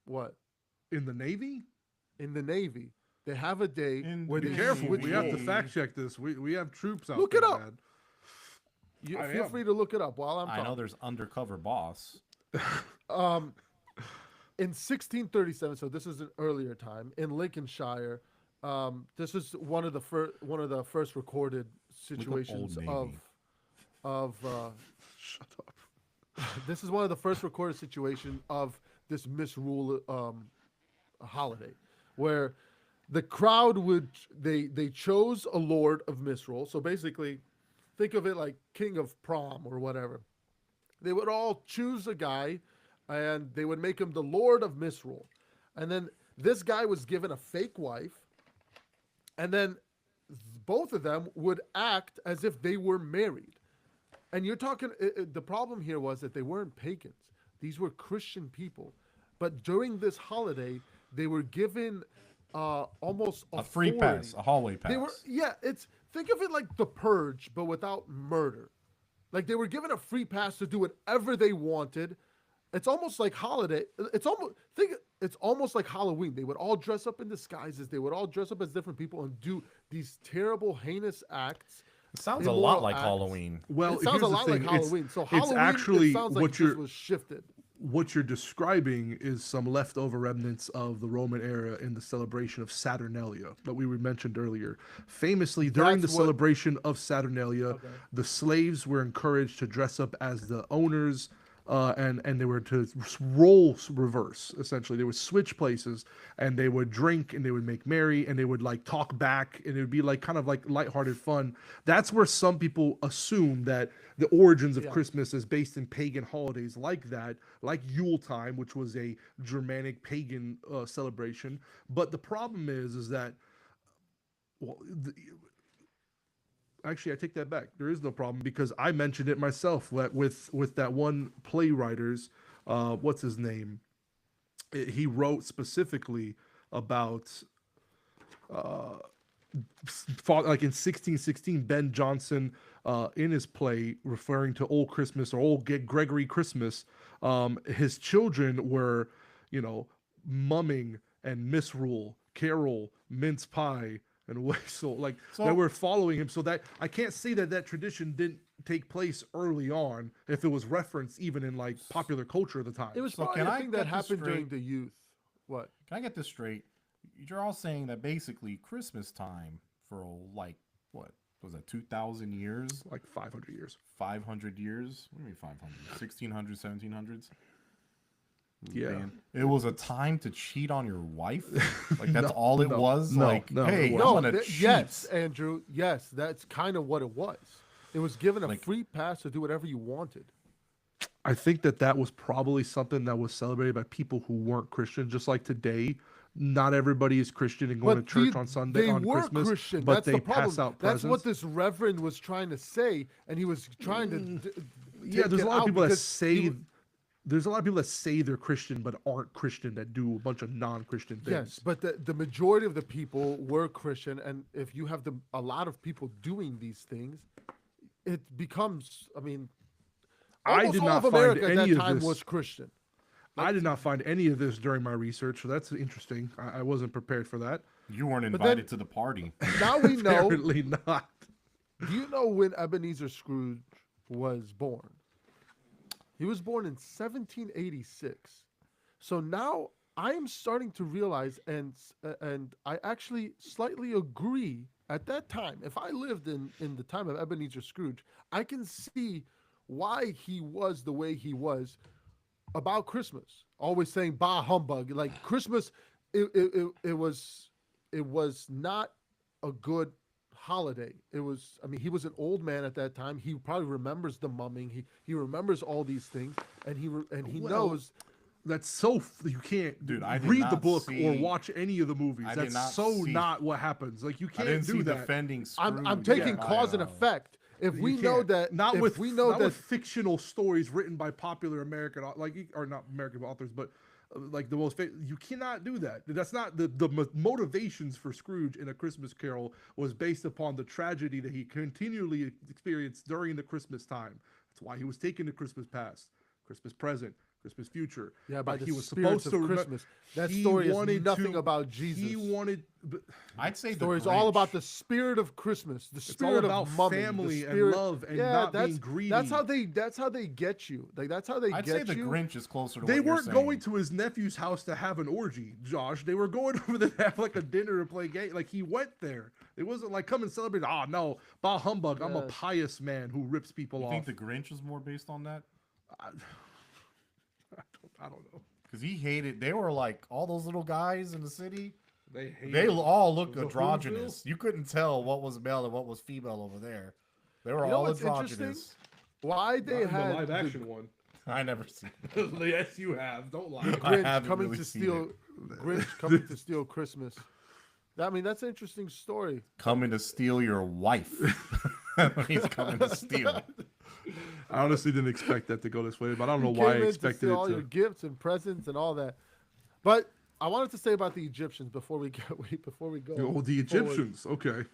what In the Navy? in the Navy they have a day In where the they Be careful. switch We have to roles. fact check this. We have troops out Look there, it up. man. You I feel am. free to look it up while I'm I talking. know there's undercover boss. In 1637, so this is an earlier time in Lincolnshire. This is one of the first recorded situations Old Navy. of Shut up. this is one of the first recorded situation of this misrule holiday, where the crowd they chose a lord of misrule. So basically, think of it like king of prom or whatever. They would all choose a guy, and they would make him the lord of misrule, and then this guy was given a fake wife, and then both of them would act as if they were married. And you're talking, the problem here was that they weren't pagans. These were Christian people. But during this holiday, they were given almost A free pass, authority. a hallway pass. They were, think of it like The Purge, but without murder. Like, they were given a free pass to do whatever they wanted. It's almost like it's almost like Halloween. They would all dress up in disguises. They would all dress up as different people and do these terrible, heinous acts. It sounds a immoral lot like acts. Halloween. Well, It sounds here's a the lot thing. like Halloween. So it's Halloween, actually it sounds like what this you're was shifted. what you're describing is some leftover remnants of the Roman era in the celebration of Saturnalia that we mentioned earlier. Famously, during That's the what- celebration of Saturnalia, the slaves were encouraged to dress up as the owners, and they were to role reverse. Essentially, they would switch places, and they would drink, and they would make merry, and they would like talk back, and it would be like kind of like lighthearted fun. That's where some people assume that the origins of Yeah. Christmas is based in pagan holidays like that, like Yule time, which was a Germanic pagan celebration. But the problem is that, well, actually, I take that back. There is no problem because I mentioned it myself with that one playwriter's, what's his name? He wrote specifically about like in 1616, Ben Jonson, in his play, referring to Old Christmas or Old Gregory Christmas, his children were, mumming and misrule, carol, mince pie, and whistle, like that were following him. So that I can't say that tradition didn't take place early on if it was referenced even in like popular culture at the time. It was So probably can a I thing get that this happened during straight? the youth. What? Can I get this straight? You're all saying that basically Christmas time for like what was that 2,000 years, like 500 years. 500 years? What do you mean 500? 1600s, 1700s? Yeah. Man, it was a time to cheat on your wife. Like that's all it no, was. no, Like, no, it hey, wasn't. I'm No, gonna cheat. yes, Andrew. Yes, that's kind of what it was. It was given a Like- free pass to do whatever you wanted. I think that was probably something that was celebrated by people who weren't Christian. Just like today, not everybody is Christian and going to church on Sunday they on were Christmas, Christian. but That's they the problem. pass out That's presents. what this reverend was trying to say, and he was trying to. Yeah, take there's a it lot of out people that because say he w- there's a lot of people that say they're Christian but aren't Christian that do a bunch of non-Christian things. Yes, but the majority of the people were Christian, and if you have a lot of people doing these things, it becomes. I mean, I almost did all not of find America at any that of time this. was Christian. I did not find any of this during my research, so that's interesting. I wasn't prepared for that. You weren't But invited then- to the party. Now we know. Apparently not. Do you know when Ebenezer Scrooge was born? He was born in 1786. So now I am starting to realize, and I actually slightly agree. At that time, if I lived in the time of Ebenezer Scrooge, I can see why he was the way he was about Christmas. Always saying "bah humbug," like Christmas. It was not a good holiday. It was. I mean, he was an old man at that time. He probably remembers the mumming. He remembers all these things, and he Well, knows. That's so you can't Dude, I did read the not book or see- watch any of the movies. I did That's not so see- not what happens. Like you I can't didn't do see that. defending Scrooge. I'm taking by, cause and effect. If You we know can't. that, not if with we know not that, with fictional stories written by popular American or not American authors, but like the most you cannot do that. That's not the motivations for Scrooge in A Christmas Carol was based upon the tragedy that he continually experienced during the Christmas time. That's why he was taken to Christmas past, Christmas present, Christmas future. yeah, by But the he was spirits supposed of to remember. Christmas. That He story is wanted nothing to- about Jesus. He wanted. But I'd say the story is all about Grinch. the spirit of Christmas, the it's all spirit about of mumming, the family and spirit- love and yeah, not that's, being greedy. That's how they get you. Like that's how they I'd get say the you. Grinch is closer to They what you're weren't saying. going to his nephew's house to have an orgy, Josh. They were going over there to have like a dinner and play game. Like he went there. It wasn't like come and celebrate. Oh no, bah humbug. I'm a Yes. pious man who rips people You off. think the Grinch is more based on that? I don't know. Because he hated. They were like all those little guys in the city. They hate. They all looked The Whoville? androgynous. You couldn't tell what was male and what was female over there. They were You know all what's interesting? androgynous. Why they the had live the action one. I never seen. Yes, you have. Don't lie. I Grinch haven't coming really to seen steal Grinch coming to steal Christmas. I mean, that's an interesting story. Coming to steal your wife. He's coming to steal. I honestly didn't expect that to go this way, but I don't know He why I came in to expected steal it all your to. gifts and presents and all that. But I wanted to say about the Egyptians before we go. Oh, the Egyptians. Okay.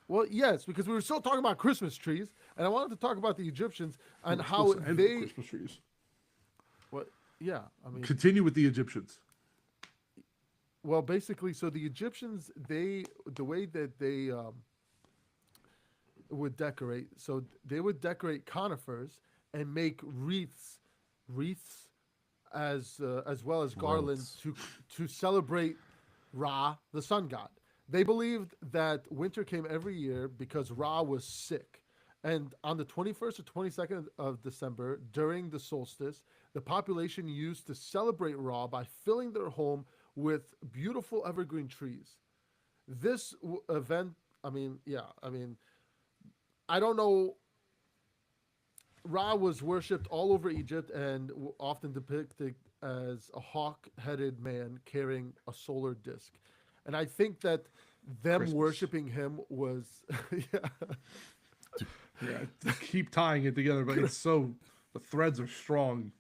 Well, yes, because we were still talking about Christmas trees, and I wanted to talk about the Egyptians and how Supposed to end with they. Christmas trees. What? Yeah, I mean, Continue with the Egyptians. well, basically, so the Egyptians, the way that they would decorate, so they would decorate conifers and make wreaths as well as garlands to celebrate Ra, the sun god. They believed that winter came every year because Ra was sick. And on the 21st or 22nd of December, during the solstice, the population used to celebrate Ra by filling their home with beautiful evergreen trees. This event, I mean, I don't know. Ra was worshipped all over Egypt and often depicted as a hawk-headed man carrying a solar disk. And I think that them Christmas. worshiping him was, yeah. Yeah, keep tying it together, but it's so the threads are strong.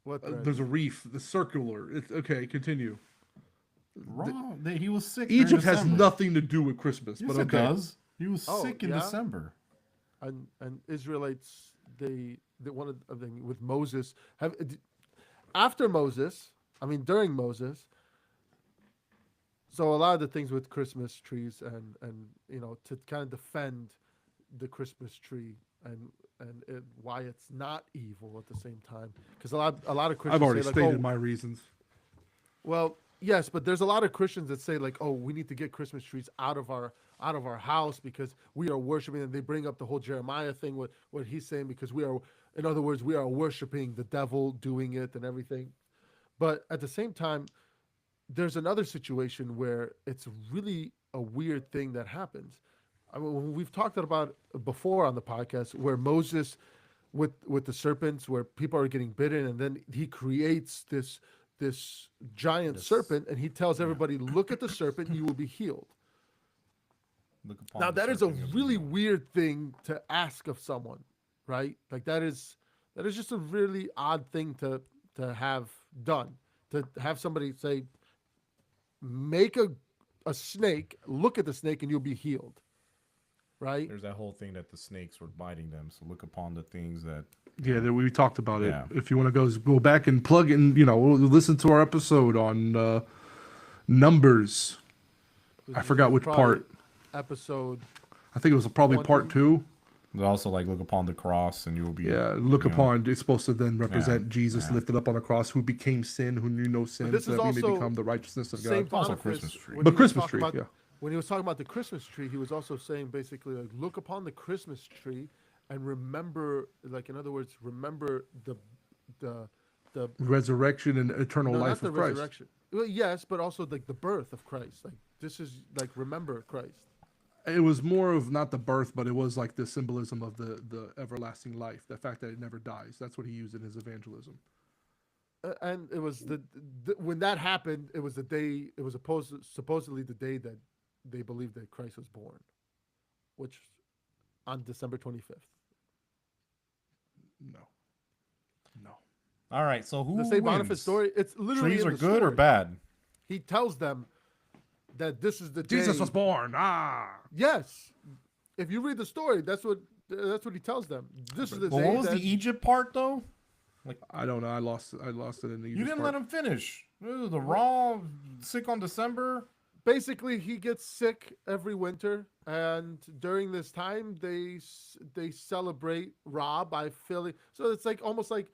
What? thread? There's a reef, the circular. It's okay. Continue. Wrong. He was sick. Egypt during has December. nothing to do with Christmas, Yes, but it okay. does. He was Oh, sick in yeah? December. And Israelites, they one of them with Moses have after Moses. I mean, during Moses. So a lot of the things with Christmas trees and to kind of defend the Christmas tree and why it's not evil at the same time, because a lot of Christians I've already say, like, stated oh, my reasons. well, yes, but there's a lot of Christians that say, like, oh, we need to get Christmas trees out of our house because we are worshiping, and they bring up the whole Jeremiah thing, what he's saying, because we are, in other words, we are worshiping the devil doing it and everything. But at the same time, there's another situation where it's really a weird thing that happens. I mean, we've talked about it before on the podcast where Moses with the serpents, where people are getting bitten, and then he creates this giant serpent, and he tells everybody, look at the serpent, you will be healed. Look upon Now the that is a serpent, you'll be really healed. weird thing to ask of someone, right? Like that is just a really odd thing to have done. To have somebody say, make a snake, look at the snake, and you'll be healed. right? There's that whole thing that the snakes were biting them. So look upon the things that. Yeah, that we talked about it. Yeah. If you want to go back and plug in, listen to our episode on numbers. I This forgot is which probably part. Episode. I think it was probably One, part two. But also, like, look upon the cross, and you will be. Yeah, look you know, upon. It's supposed to then represent Yeah, Jesus yeah. lifted up on a cross, who became sin, who knew no sin, this so is that we may also become the righteousness of Saint God. Also Boniface, Christmas tree. when But he was Christmas talking tree, about- yeah. When he was talking about the Christmas tree, he was also saying basically like look upon the Christmas tree and remember, like in other words, remember the Resurrection and eternal no, not life the of Christ. resurrection. Well, yes, but also like the birth of Christ. Like this is like remember Christ. It was more of not the birth, but it was like the symbolism of the everlasting life, the fact that it never dies. That's what he used in his evangelism. And it was the when that happened, it was the day. It was supposedly the day that they believed that Christ was born, which on December 25th. No. All right, so who The Saint wins? Boniface story. It's literally Trees in are the good or story. bad? He tells them that this is the Jesus day. was born. Ah. Yes, if you read the story, that's what he tells them. This is the Well, day what was that the Egypt part though? I don't know. I lost it in the. You didn't let him finish. Ooh, the raw sick on December. basically he gets sick every winter, and during this time they celebrate Ra by filling. So it's like almost like,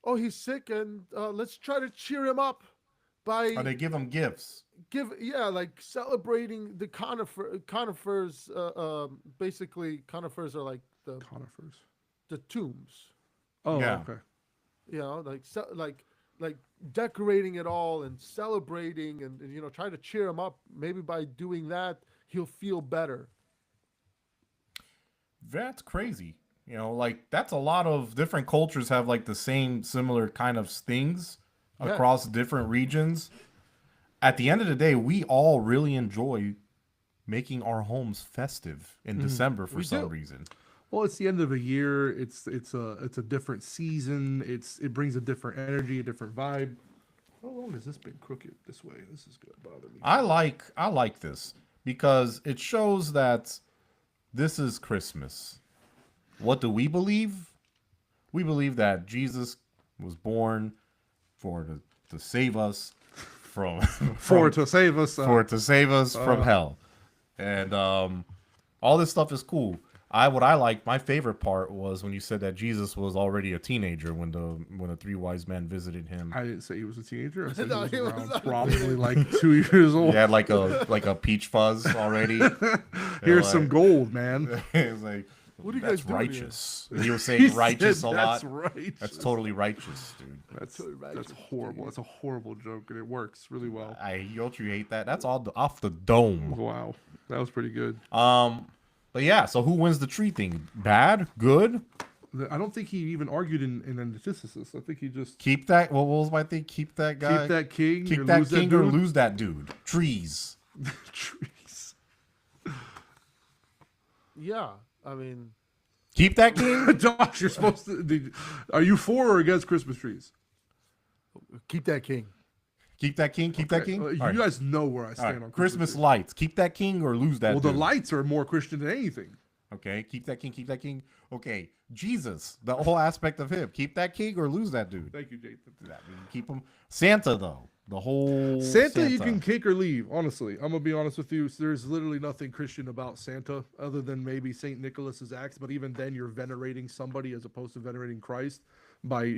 oh, he's sick, and let's try to cheer him up by Or they give him gifts. like celebrating the conifers. Basically, conifers are like Conifers. the tombs. Oh, Yeah. okay. Like decorating it all and celebrating and trying to cheer him up. Maybe by doing that, he'll feel better. That's crazy. Like that's a lot of different cultures have like the same similar kind of things Yeah. across different regions. At the end of the day, we all really enjoy making our homes festive in December for We some do. reason. Well, it's the end of a year. It's a different season. It brings a different energy, a different vibe. How long has this been crooked this way? This is gonna bother me. I like this because it shows that this is Christmas. What do we believe? We believe that Jesus was born to save us from To save us. from hell, and all this stuff is cool. My favorite part was when you said that Jesus was already a teenager when the three wise men visited him. I didn't say he was a teenager. I said No, he he was was around not a probably like 2 years old. He had like a peach fuzz already. Here's like- some gold, man. It's like, What are you that's guys doing here?" righteous. And he was saying righteous said, a That's lot. right. That's totally righteous, dude. That's totally righteous, that's horrible. That's a horrible joke, and it works really well. Don't you hate that? That's all off the dome. Wow, that was pretty good. But yeah, so who wins the tree thing? Bad? Good? I don't think he even argued in an antithesis. I think he just Keep that. What was my thing? Keep that guy. keep that king, Keep or that lose king that or dude. lose that dude. Trees. Trees. Yeah, I mean, Keep that king. Josh, you're supposed to. Are you for or against Christmas trees? keep that king. Keep that king. Keep that king. You All right. guys know where I All stand right. on Christmas trees. lights. Keep that king or lose that Well, dude. the lights are more Christian than anything. Okay, keep that king, keep that king. Okay, Jesus, the whole aspect of him. Keep that king or lose that dude. Thank you, Jason. Keep him. Santa though, the whole Santa, you can kick or leave. Honestly, I'm gonna be honest with you. There's literally nothing Christian about Santa, other than maybe Saint Nicholas's acts. But even then, you're venerating somebody as opposed to venerating Christ by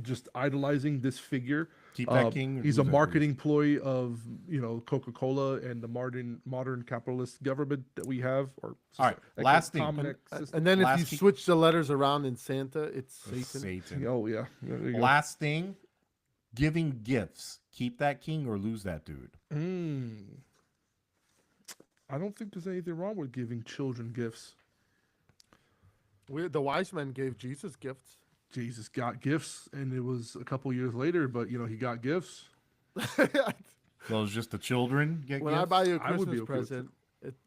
just idolizing this figure. Keep that king or He's lose a that marketing ploy of Coca-Cola and the modern capitalist government that we have. Or All right, last thing. economic system. And then if Last you king- switch the letters around in Santa, it's Satan. Satan. Oh yeah. There you go. Last thing, giving gifts. Keep that king or lose that dude. I don't think there's anything wrong with giving children gifts. The wise men gave Jesus gifts. Jesus got gifts, and it was a couple years later, but he got gifts. So it's just the children get When I gifts? buy you a I would be Christmas okay with present,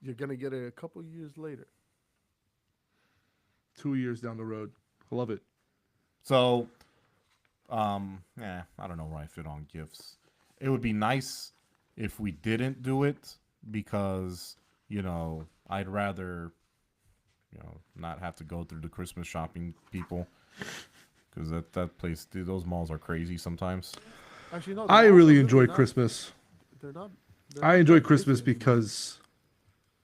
you're gonna get it a couple years later. 2 years down the road. I love it. So, I don't know where I fit on gifts. It would be nice if we didn't do it because, I'd rather, not have to go through the Christmas shopping people, because that place, dude, those malls are crazy sometimes. Actually, no. I malls are really enjoy not- Christmas. They're not. I enjoy Christmas because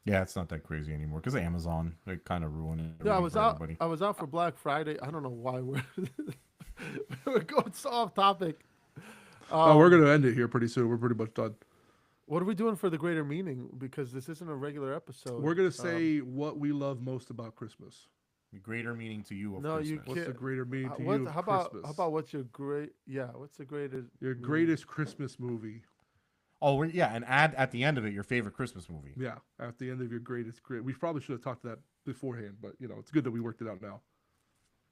Yeah, it's not that crazy anymore because Amazon, they kind of ruin it. Yeah, I was out. Everybody. I was out for Black Friday. I don't know why we're going so off topic. we're gonna end it here pretty soon. We're pretty much done. What are we doing for the greater meaning? Because this isn't a regular episode. We're gonna say what we love most about Christmas. The greater meaning to you of No, you Christmas. What's the can't- greater meaning to what, you of how about Christmas? how about what's your great? Yeah, what's the greatest? your meaning? greatest Christmas movie? Oh, yeah, and add at the end of it your favorite Christmas movie. Yeah, at the end of your greatest. We probably should have talked to that beforehand, but it's good that we worked it out now.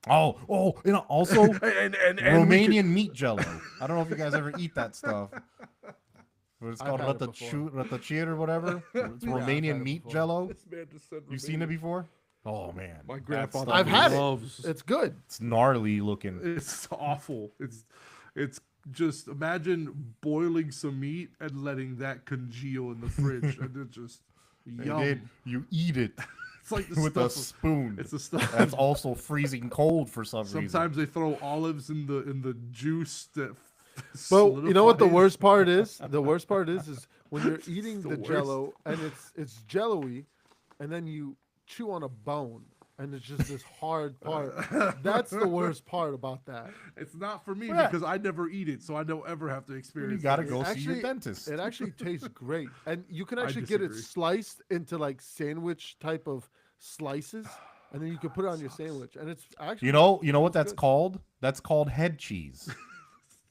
Oh, and also and Romanian meat jello. I don't know if you guys ever eat that stuff. But it's I've called had it before. ratachir or whatever. It's Yeah, I've had Romanian it meat before. jello. This man just said You've seen it Romanian. before? Oh man, My that grandfather stuff I've had it. loves. It's good. It's gnarly looking. It's awful. It's just imagine boiling some meat and letting that congeal in the fridge, and it just And yum. then you eat it It's like the with a stuff. spoon. It's the stuff. That's also freezing cold for some reason. Sometimes they throw olives in the juice that. But you know what the solidifies. worst part is? The worst part is when you're eating the the worst. jello and it's jello-y, and then you chew on a bone and it's just this hard part. That's the worst part about that. It's not for me Yeah. because I never eat it, so I don't ever have to you experience. gotta that. go see Actually, your dentist. It actually tastes great, and you can I actually get it disagree. sliced into like sandwich type of slices, and then you can put it on your sandwich, and it's actually You know what that's good. called? That's called head cheese.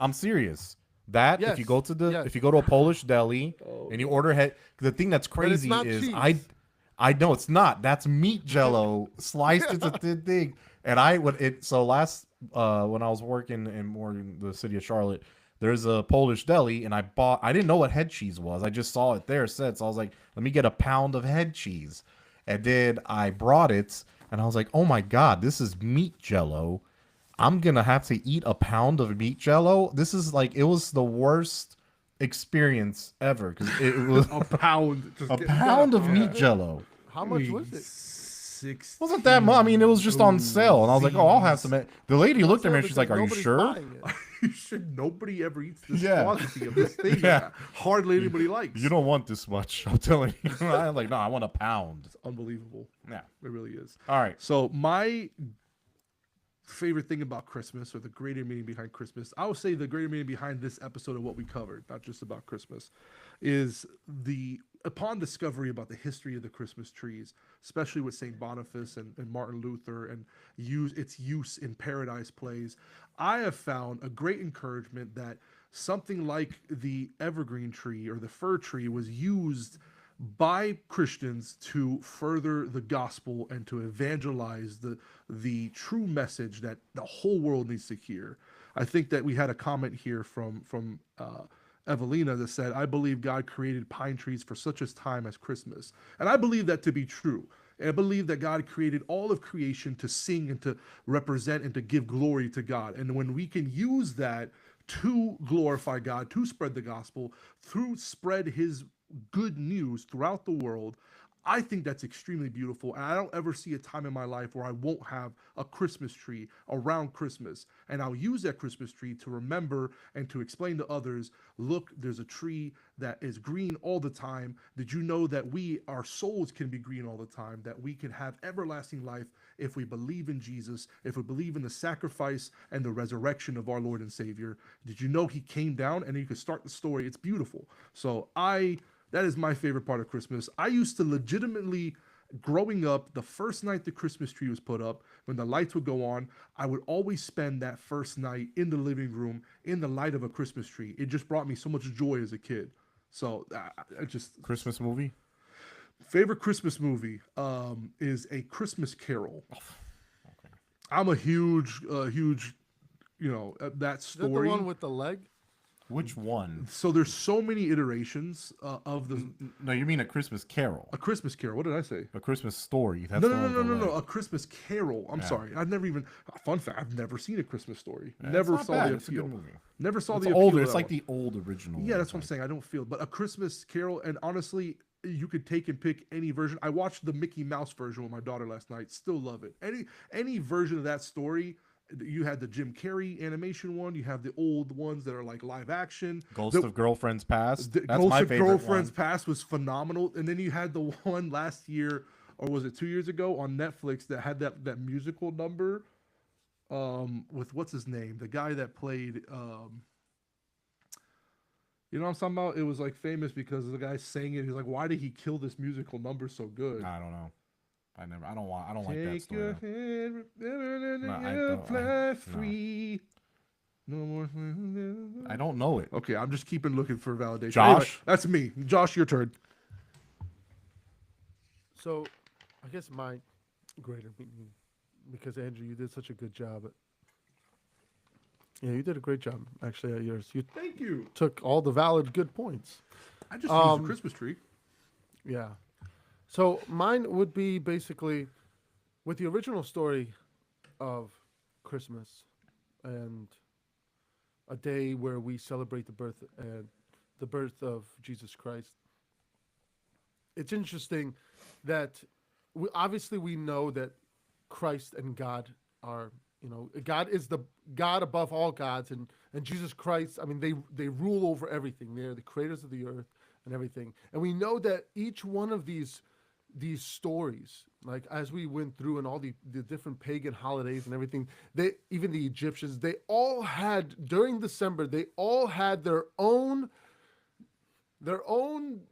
I'm serious. That if you Yes, go to yes. if you go to a Polish deli Oh, and you order head, the thing that's it's crazy not is cheese. I know it's not. That's meat jello sliced into thin thing. And I would it so last when I was working in the city of Charlotte, there's a Polish deli and I didn't know what head cheese was. I just saw it there said, so I was like, let me get a pound of head cheese. And then I brought it and I was like, oh my God, this is meat jello. I'm gonna have to eat a pound of meat jello. This is like it was the worst experience ever because it was a pound. Just a get- pound of yeah. meat jello. how much was it? 60. Wasn't that much? I mean, it was just on sale, and I was like, "Oh, I'll have some." The lady looked at me and she's like, "Are you Nobody's sure?" buying it. You should. Nobody ever eats this Yeah. quantity of this thing. Yeah. Hardly anybody likes. You don't want this much. I'm telling you. I'm like, no, I want a pound. It's unbelievable. Yeah. It really is. All right. So my favorite thing about Christmas, or the greater meaning behind Christmas, I would say the greater meaning behind this episode of what we covered, not just about Christmas, is upon discovery about the history of the Christmas trees, especially with St. Boniface and Martin Luther and its use in Paradise plays, I have found a great encouragement that something like the evergreen tree or the fir tree was used by Christians to further the gospel and to evangelize the true message that the whole world needs to hear. I think that we had a comment here from Evelina that said, "I believe God created pine trees for such a time as Christmas," and I believe that to be true. And I believe that God created all of creation to sing and to represent and to give glory to God. And when we can use that to glorify God, to spread the gospel, spread His good news throughout the world, I think that's extremely beautiful. And I don't ever see a time in my life where I won't have a Christmas tree around Christmas. And I'll use that Christmas tree to remember and to explain to others, look, there's a tree that is green all the time. Did you know that our souls can be green all the time, that we can have everlasting life if we believe in Jesus, if we believe in the sacrifice and the resurrection of our Lord and Savior? Did you know He came down? And you can start the story. It's beautiful. So that is my favorite part of Christmas. I used to legitimately, growing up, the first night the Christmas tree was put up, when the lights would go on, I would always spend that first night in the living room in the light of a Christmas tree. It just brought me so much joy as a kid. So I just Christmas movie. favorite Christmas movie is A Christmas Carol. I'm a huge, that Is story. that the one with the leg? Which one? So there's so many iterations of the No, you mean A Christmas Carol, A Christmas Carol. What did I say? A Christmas Story. That's No, the no, one no, with no, the no, no. leg. A Christmas Carol. I'm sorry. I've never even. Fun fact: I've never seen A Christmas Story. Yeah, it's Never not saw bad. the It's a good appeal. movie. Never saw It's the appeal. older. of It's that like one. the old original. Yeah, one, that's what I'm like- saying. I don't feel, but A Christmas Carol, and honestly, you could take and pick any version. I watched the Mickey Mouse version with my daughter last night. Still love it. Any version of that story. You had the Jim Carrey animation one. You have the old ones that are like live action. Ghost The- of Girlfriend's Past. the That's Ghost my of favorite Girlfriend's one. Past was phenomenal. And then you had the one last year, or was it 2 years ago, on Netflix that had that musical number with what's his name? The guy that played you know what I'm talking about? It was like famous because the guy sang it. He's like, why did he kill this musical number so good? I don't know. I don't like that Take your story. hand, remember No, I that you don't- fly no. free. No more. I don't know it. Okay, I'm just keeping looking for validation. Josh? Anyway, that's me. Josh, your turn. So, I guess my greater meaning, because Andrew, you did such a good job. Yeah, you did a great job actually at yours. You Thank you. took all the valid good points. I just used the Christmas tree. Yeah. So mine would be basically with the original story of Christmas and a day where we celebrate the birth of Jesus Christ. It's interesting that obviously we know that Christ and God are, God is the God above all gods, and Jesus Christ, I mean, they rule over everything. They're the creators of the earth and everything. And we know that each one of these stories, like as we went through and all the different pagan holidays and everything, even the Egyptians, they all had during December, they all had their own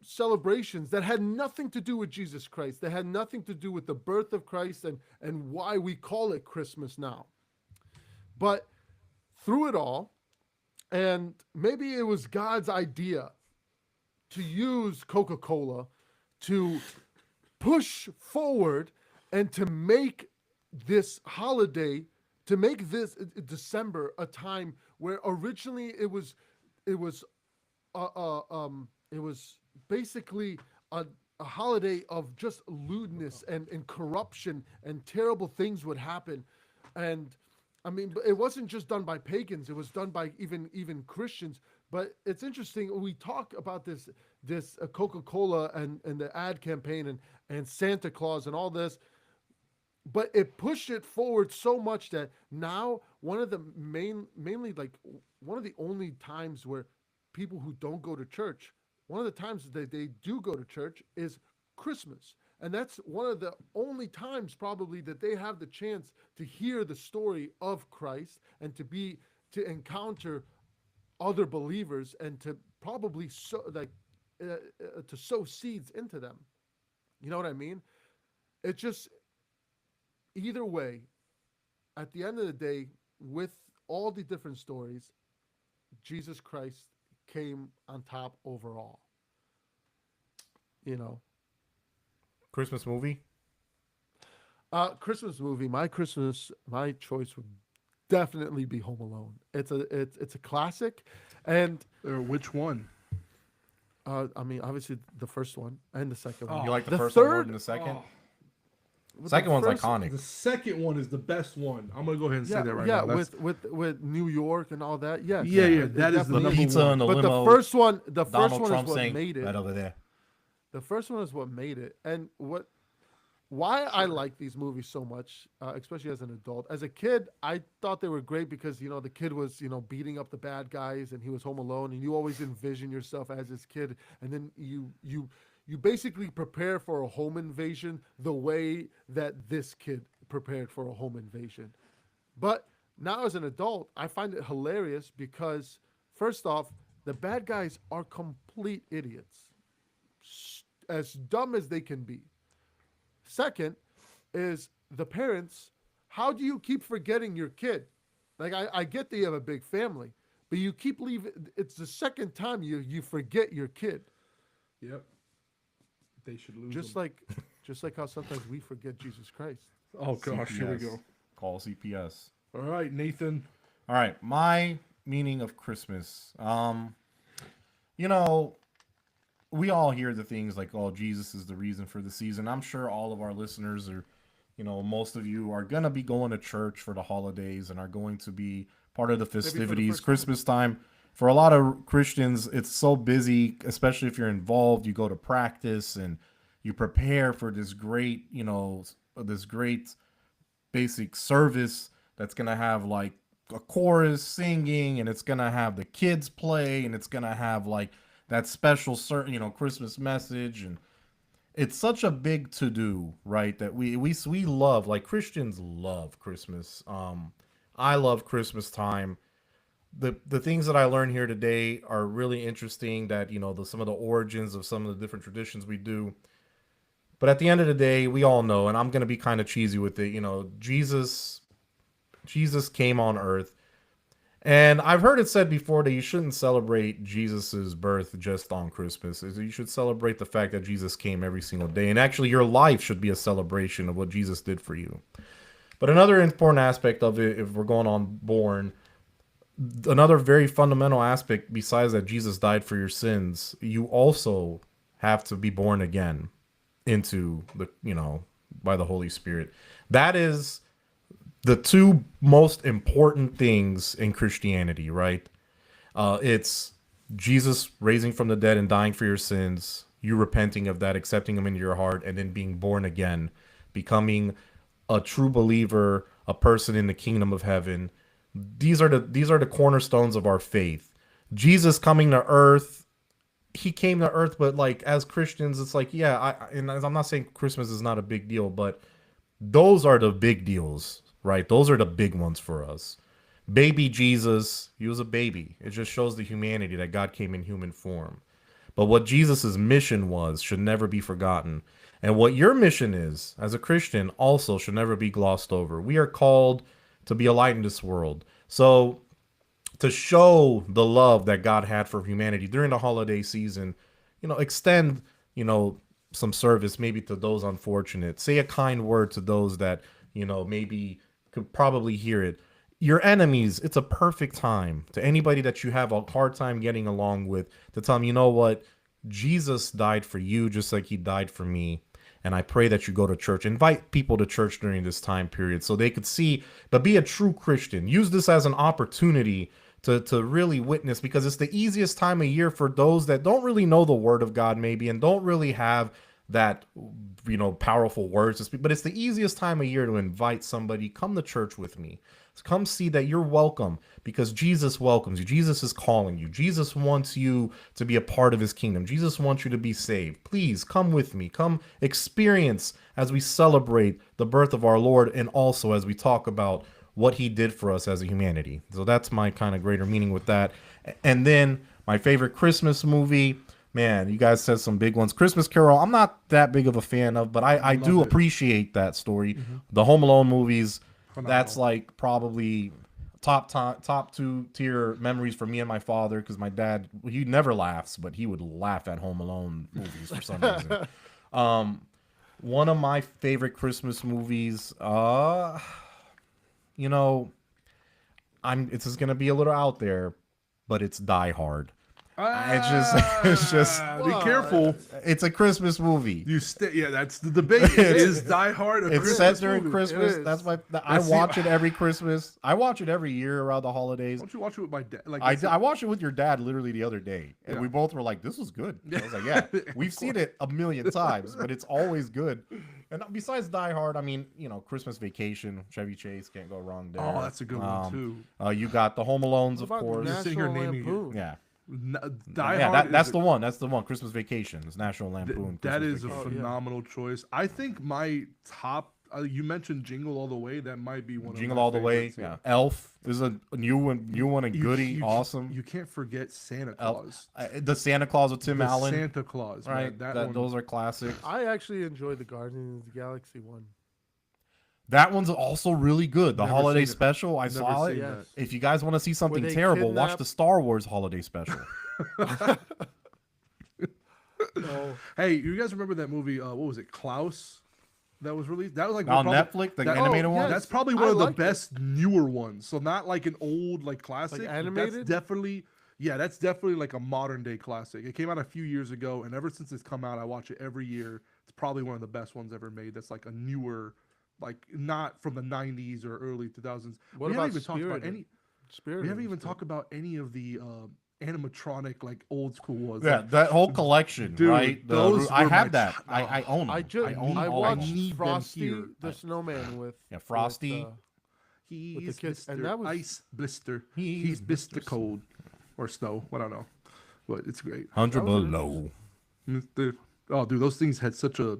celebrations that had nothing to do with Jesus Christ. They had nothing to do with the birth of Christ and why we call it Christmas now. But through it all, and maybe it was God's idea to use Coca-Cola to push forward and to make this holiday, to make this December a time where originally it was basically a holiday of just lewdness and corruption, and terrible things would happen. And I mean, it wasn't just done by pagans, it was done by even Christians. But it's interesting, we talk about this Coca-Cola and the ad campaign and Santa Claus and all this, but it pushed it forward so much that now one of the only times where people who don't go to church, one of the times that they do go to church is Christmas. And that's one of the only times probably that they have the chance to hear the story of Christ and to encounter other believers and to probably to sow seeds into them. You know what I mean? It just, either way, at the end of the day, with all the different stories, Jesus Christ came on top overall. Christmas movie? Christmas movie. My choice would definitely be Home Alone. It's a classic, and Which one? I mean, obviously the first one and the second one. You like the The first one more third- than the second? With Second the one's first- iconic. The second one is the best one. I'm gonna go ahead and say that right yeah, now. That's- with New York and all that. Yes, Yeah, it that is the definitely number is. Pizza one. and the But limo. the first one Donald is Trump what saying made it. right over there. The first one is what made it, and why I like these movies so much, especially as an adult. As a kid, I thought they were great because the kid was beating up the bad guys, and he was home alone, and you always envision yourself as this kid, and then you basically prepare for a home invasion the way that this kid prepared for a home invasion. But now as an adult, I find it hilarious because first off, the bad guys are complete idiots, as dumb as they can be. Second is the parents. How do you keep forgetting your kid? Like I get that you have a big family, but you keep leaving. It's the second time you forget your kid. Yep. They should lose. Just them. like how sometimes we forget Jesus Christ. Oh gosh, here we CPS. go. Call CPS. All right, Nathan. All right, my meaning of Christmas. We all hear the things like, "Oh, Jesus is the reason for the season." I'm sure all of our listeners are, most of you are gonna be going to church for the holidays and are going to be part of the festivities, first time. Christmas time. for a lot of Christians, it's so busy, especially if you're involved. You go to practice and you prepare for this great, this great basic service that's gonna have like a chorus singing, and it's gonna have the kids play, and it's gonna have like that special certain, Christmas message, and it's such a big to do, right? That we love, like Christians love Christmas. I love Christmas time. The things that I learned here today are really interesting. That some of the origins of some of the different traditions we do. But at the end of the day, we all know, and I'm gonna be kind of cheesy with it. Jesus came on Earth, and I've heard it said before that you shouldn't celebrate Jesus's birth just on Christmas. You should celebrate the fact that Jesus came every single day, and actually, your life should be a celebration of what Jesus did for you. But another important aspect of it, if we're going on born, another very fundamental aspect besides that Jesus died for your sins, you also have to be born again into by the Holy Spirit. That is the two most important things in Christianity, right? It's Jesus raising from the dead and dying for your sins, you repenting of that, accepting him into your heart, and then being born again, becoming a true believer, a person in the kingdom of heaven. These are the cornerstones of our faith. Jesus coming to earth, he came to earth, but like as Christians, it's like, and I'm not saying Christmas is not a big deal, but those are the big deals, right? Those are the big ones for us. Baby Jesus, he was a baby. It just shows the humanity that God came in human form. But what Jesus's mission was should never be forgotten. And what your mission is as a Christian also should never be glossed over. We are called to be a light in this world. So to show the love that God had for humanity during the holiday season, extend, some service maybe to those unfortunate. Say a kind word to those that, maybe could probably hear it. Your enemies, it's a perfect time. To anybody that you have a hard time getting along with, to tell them, you know what? Jesus died for you just like he died for me. And I pray that you go to church. Invite people to church during this time period so they could see, but be a true Christian. Use this as an opportunity to really witness, because it's the easiest time of year for those that don't really know the word of God maybe and don't really have that, powerful words to speak. But it's the easiest time of year to invite somebody, come to church with me. Come see that you're welcome, because Jesus welcomes you. Jesus is calling you. Jesus wants you to be a part of his kingdom. Jesus wants you to be saved. Please come with me. Come experience as we celebrate the birth of our Lord, and also as we talk about what he did for us as a humanity. So that's my kind of greater meaning with that. And then my favorite Christmas movie, man, you guys said some big ones. Christmas Carol, I'm not that big of a fan of, but I do appreciate that story. Mm-hmm. The Home Alone movies, that's like probably top two tier memories for me and my father, because my dad, he never laughs, but he would laugh at Home Alone movies for some reason. One of my favorite Christmas movies, it's just gonna be a little out there, but it's Die Hard. It's just be careful. It's a Christmas movie. That's the debate. Is Die Hard a Christmas set during movie? Christmas. I watch it every Christmas. I watch it every year around the holidays. Don't you watch it with my dad? I watched it with your dad literally the other day, and we both were like, "This was good." I was like, "Yeah, we've seen it a million times, but it's always good." And besides Die Hard, I mean, Christmas Vacation, Chevy Chase, can't go wrong there. Oh, that's a good one too. You got the Home Alones, of course. National Lampoon? Yeah. Die Hard that's the one. That's the one. Christmas Vacation. It's National Lampoon. That is a Vacation. phenomenal choice. I think my top. You mentioned Jingle All the Way. That might be one. Jingle All the Way. Yeah. Elf is a new one, and goody. Awesome. You can't forget Santa Claus. The Santa Claus with Tim Allen. Santa Claus. Right. Man, those are classics. I actually enjoyed the Guardians of the Galaxy one. That one's also really good. The Never holiday seen it. special, I Never saw it. seen that. If you guys want to see something they terrible, watch kidnap- the Star Wars holiday special. No. Hey, you guys remember that movie? What was it? Klaus. That was released. That was like On probably- Netflix, the that- animated one. yes. That's probably I one of the liked it. best newer ones. So not like an old classic. Like but animated? That's definitely like a modern day classic. It came out a few years ago, and ever since it's come out, I watch it every year. It's probably one of the best ones ever made. That's like a newer, not from the 90s or early 2000s. What We about haven't even talked about Spirited? any. Spirit. We haven't even talked about any of the animatronic like old school was. Yeah, Like, that whole collection, dude, right? those I were have my that. ch- I own them. I just own I all of them. watched need them Frosty here. the Snowman with Frosty. with, he's the kids, Mr. and that was- Ice Blister. He's He's Mr. Mr. Cold or Snow. I don't know, but it's great. 100 That was a- below. Oh, dude, those things had such a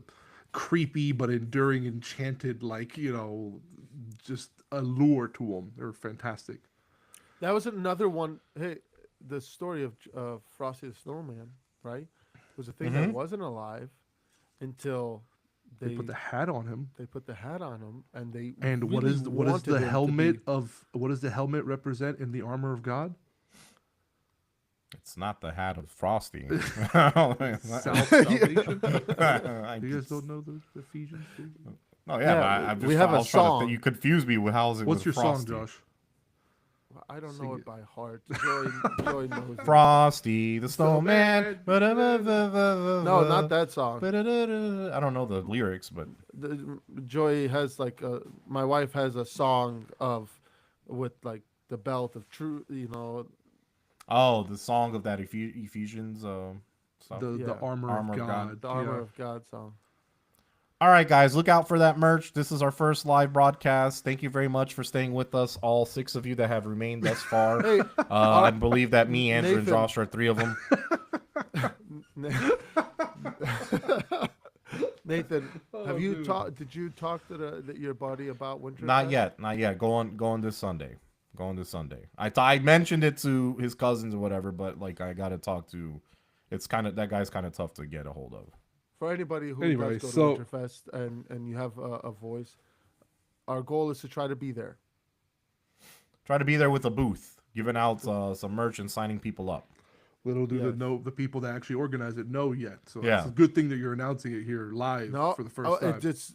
creepy but enduring, enchanted, like just allure to them. They were fantastic. that was another one. Hey, the story of Frosty the Snowman, right? Was a thing that wasn't alive until They put the hat on him. they put the hat on him, and they And what really is the wanted him to helmet be- of what does the helmet represent in the armor of God? It's not the hat of Frosty. Salvation. I You guys just- don't know the Ephesians? Do you? Oh yeah, Yeah, but I just we have I a was trying to song. think- you confused me with how's it What's with your Frosty. song, Josh? I don't Sing know it. it by heart. Joy knows it. Frosty the Snowman. Snowman. No, No, not that song. I don't know the lyrics, but Joy has like my wife has a song with like the belt of truth. oh, the song of that Ephesians stuff. The Yeah. armor, Armor of of God. God. The armor yeah. of God song. All right, guys, look out for that merch. This is our first live broadcast. Thank you very much for staying with us, all 6 of you that have remained thus far. Hey, I believe that me, Andrew, and Nathan. Josh are 3 of them. Nathan, Oh, have you dude. talked? Did you talk to your buddy about Winter? Not yet. Go on this Sunday. I mentioned it to his cousins or whatever, but like I got to talk to. That guy's kind of tough to get a hold of. For anybody who Anyway, does so- go to Winterfest and you have a voice, our goal is to try to be there. Try to be there with a booth, giving out some merch and signing people up. Little do Yes. the people that actually organize it know yet. So Yeah. it's a good thing that you're announcing it here live No, for the first time. this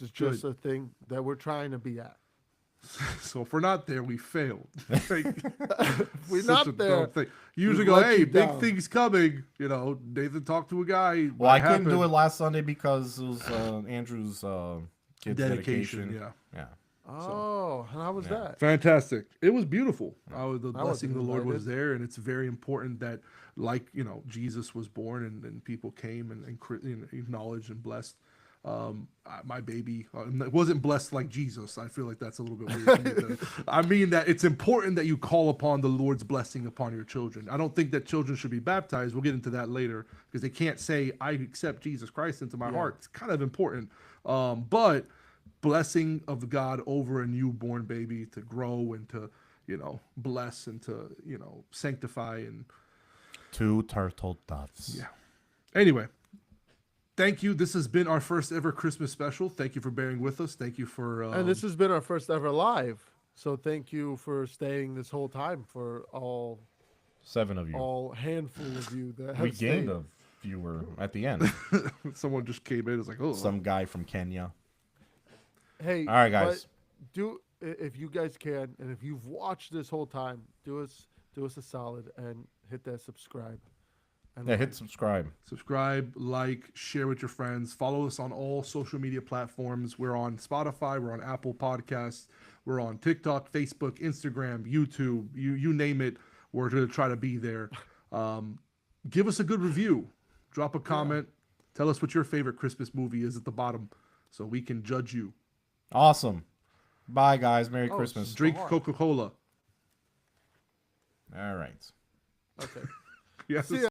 is just a thing that we're trying to be at. So if we're not there, we failed. Like, We're such not a there. dumb thing. Usually We've go, let hey, you big down." things coming. Nathan talked to a guy. Well, I couldn't do it last Sunday because it was Andrew's kid's dedication. Yeah. Yeah. Oh, and how was Yeah. that? Fantastic. It was beautiful. The wasn't blessing of the Lord was invited. there, and it's very important that, like, Jesus was born and people came and acknowledged and blessed. My baby wasn't blessed like Jesus. I feel like that's a little bit weird. For me I mean that it's important that you call upon the Lord's blessing upon your children. I don't think that children should be baptized. We'll get into that later because they can't say, I accept Jesus Christ into my heart. It's kind of important. But blessing of God over a newborn baby to grow and to, bless and to, sanctify and 2 turtle doves. yeah. Anyway, thank you. This has been our first ever Christmas special. Thank you for bearing with us. Thank you for. And this has been our first ever live. So thank you for staying this whole time for all 7 of you. all handful of you that have We gained stayed. a viewer at the end. someone just came in. It's like, oh, Some guy from Kenya. Hey, All right, guys. but if you guys can, and if you've watched this whole time, do us a solid and hit that subscribe. And Yeah, like. hit subscribe. subscribe, like, share with your friends. Follow us on all social media platforms. We're on Spotify. We're on Apple Podcasts. We're on TikTok, Facebook, Instagram, YouTube. You name it. We're going to try to be there. Give us a good review. Drop a comment. Tell us what your favorite Christmas movie is at the bottom so we can judge you. Awesome. Bye, guys. Merry Oh, Christmas. Drink Smart. Coca-Cola. All right. Okay. Yes. See ya.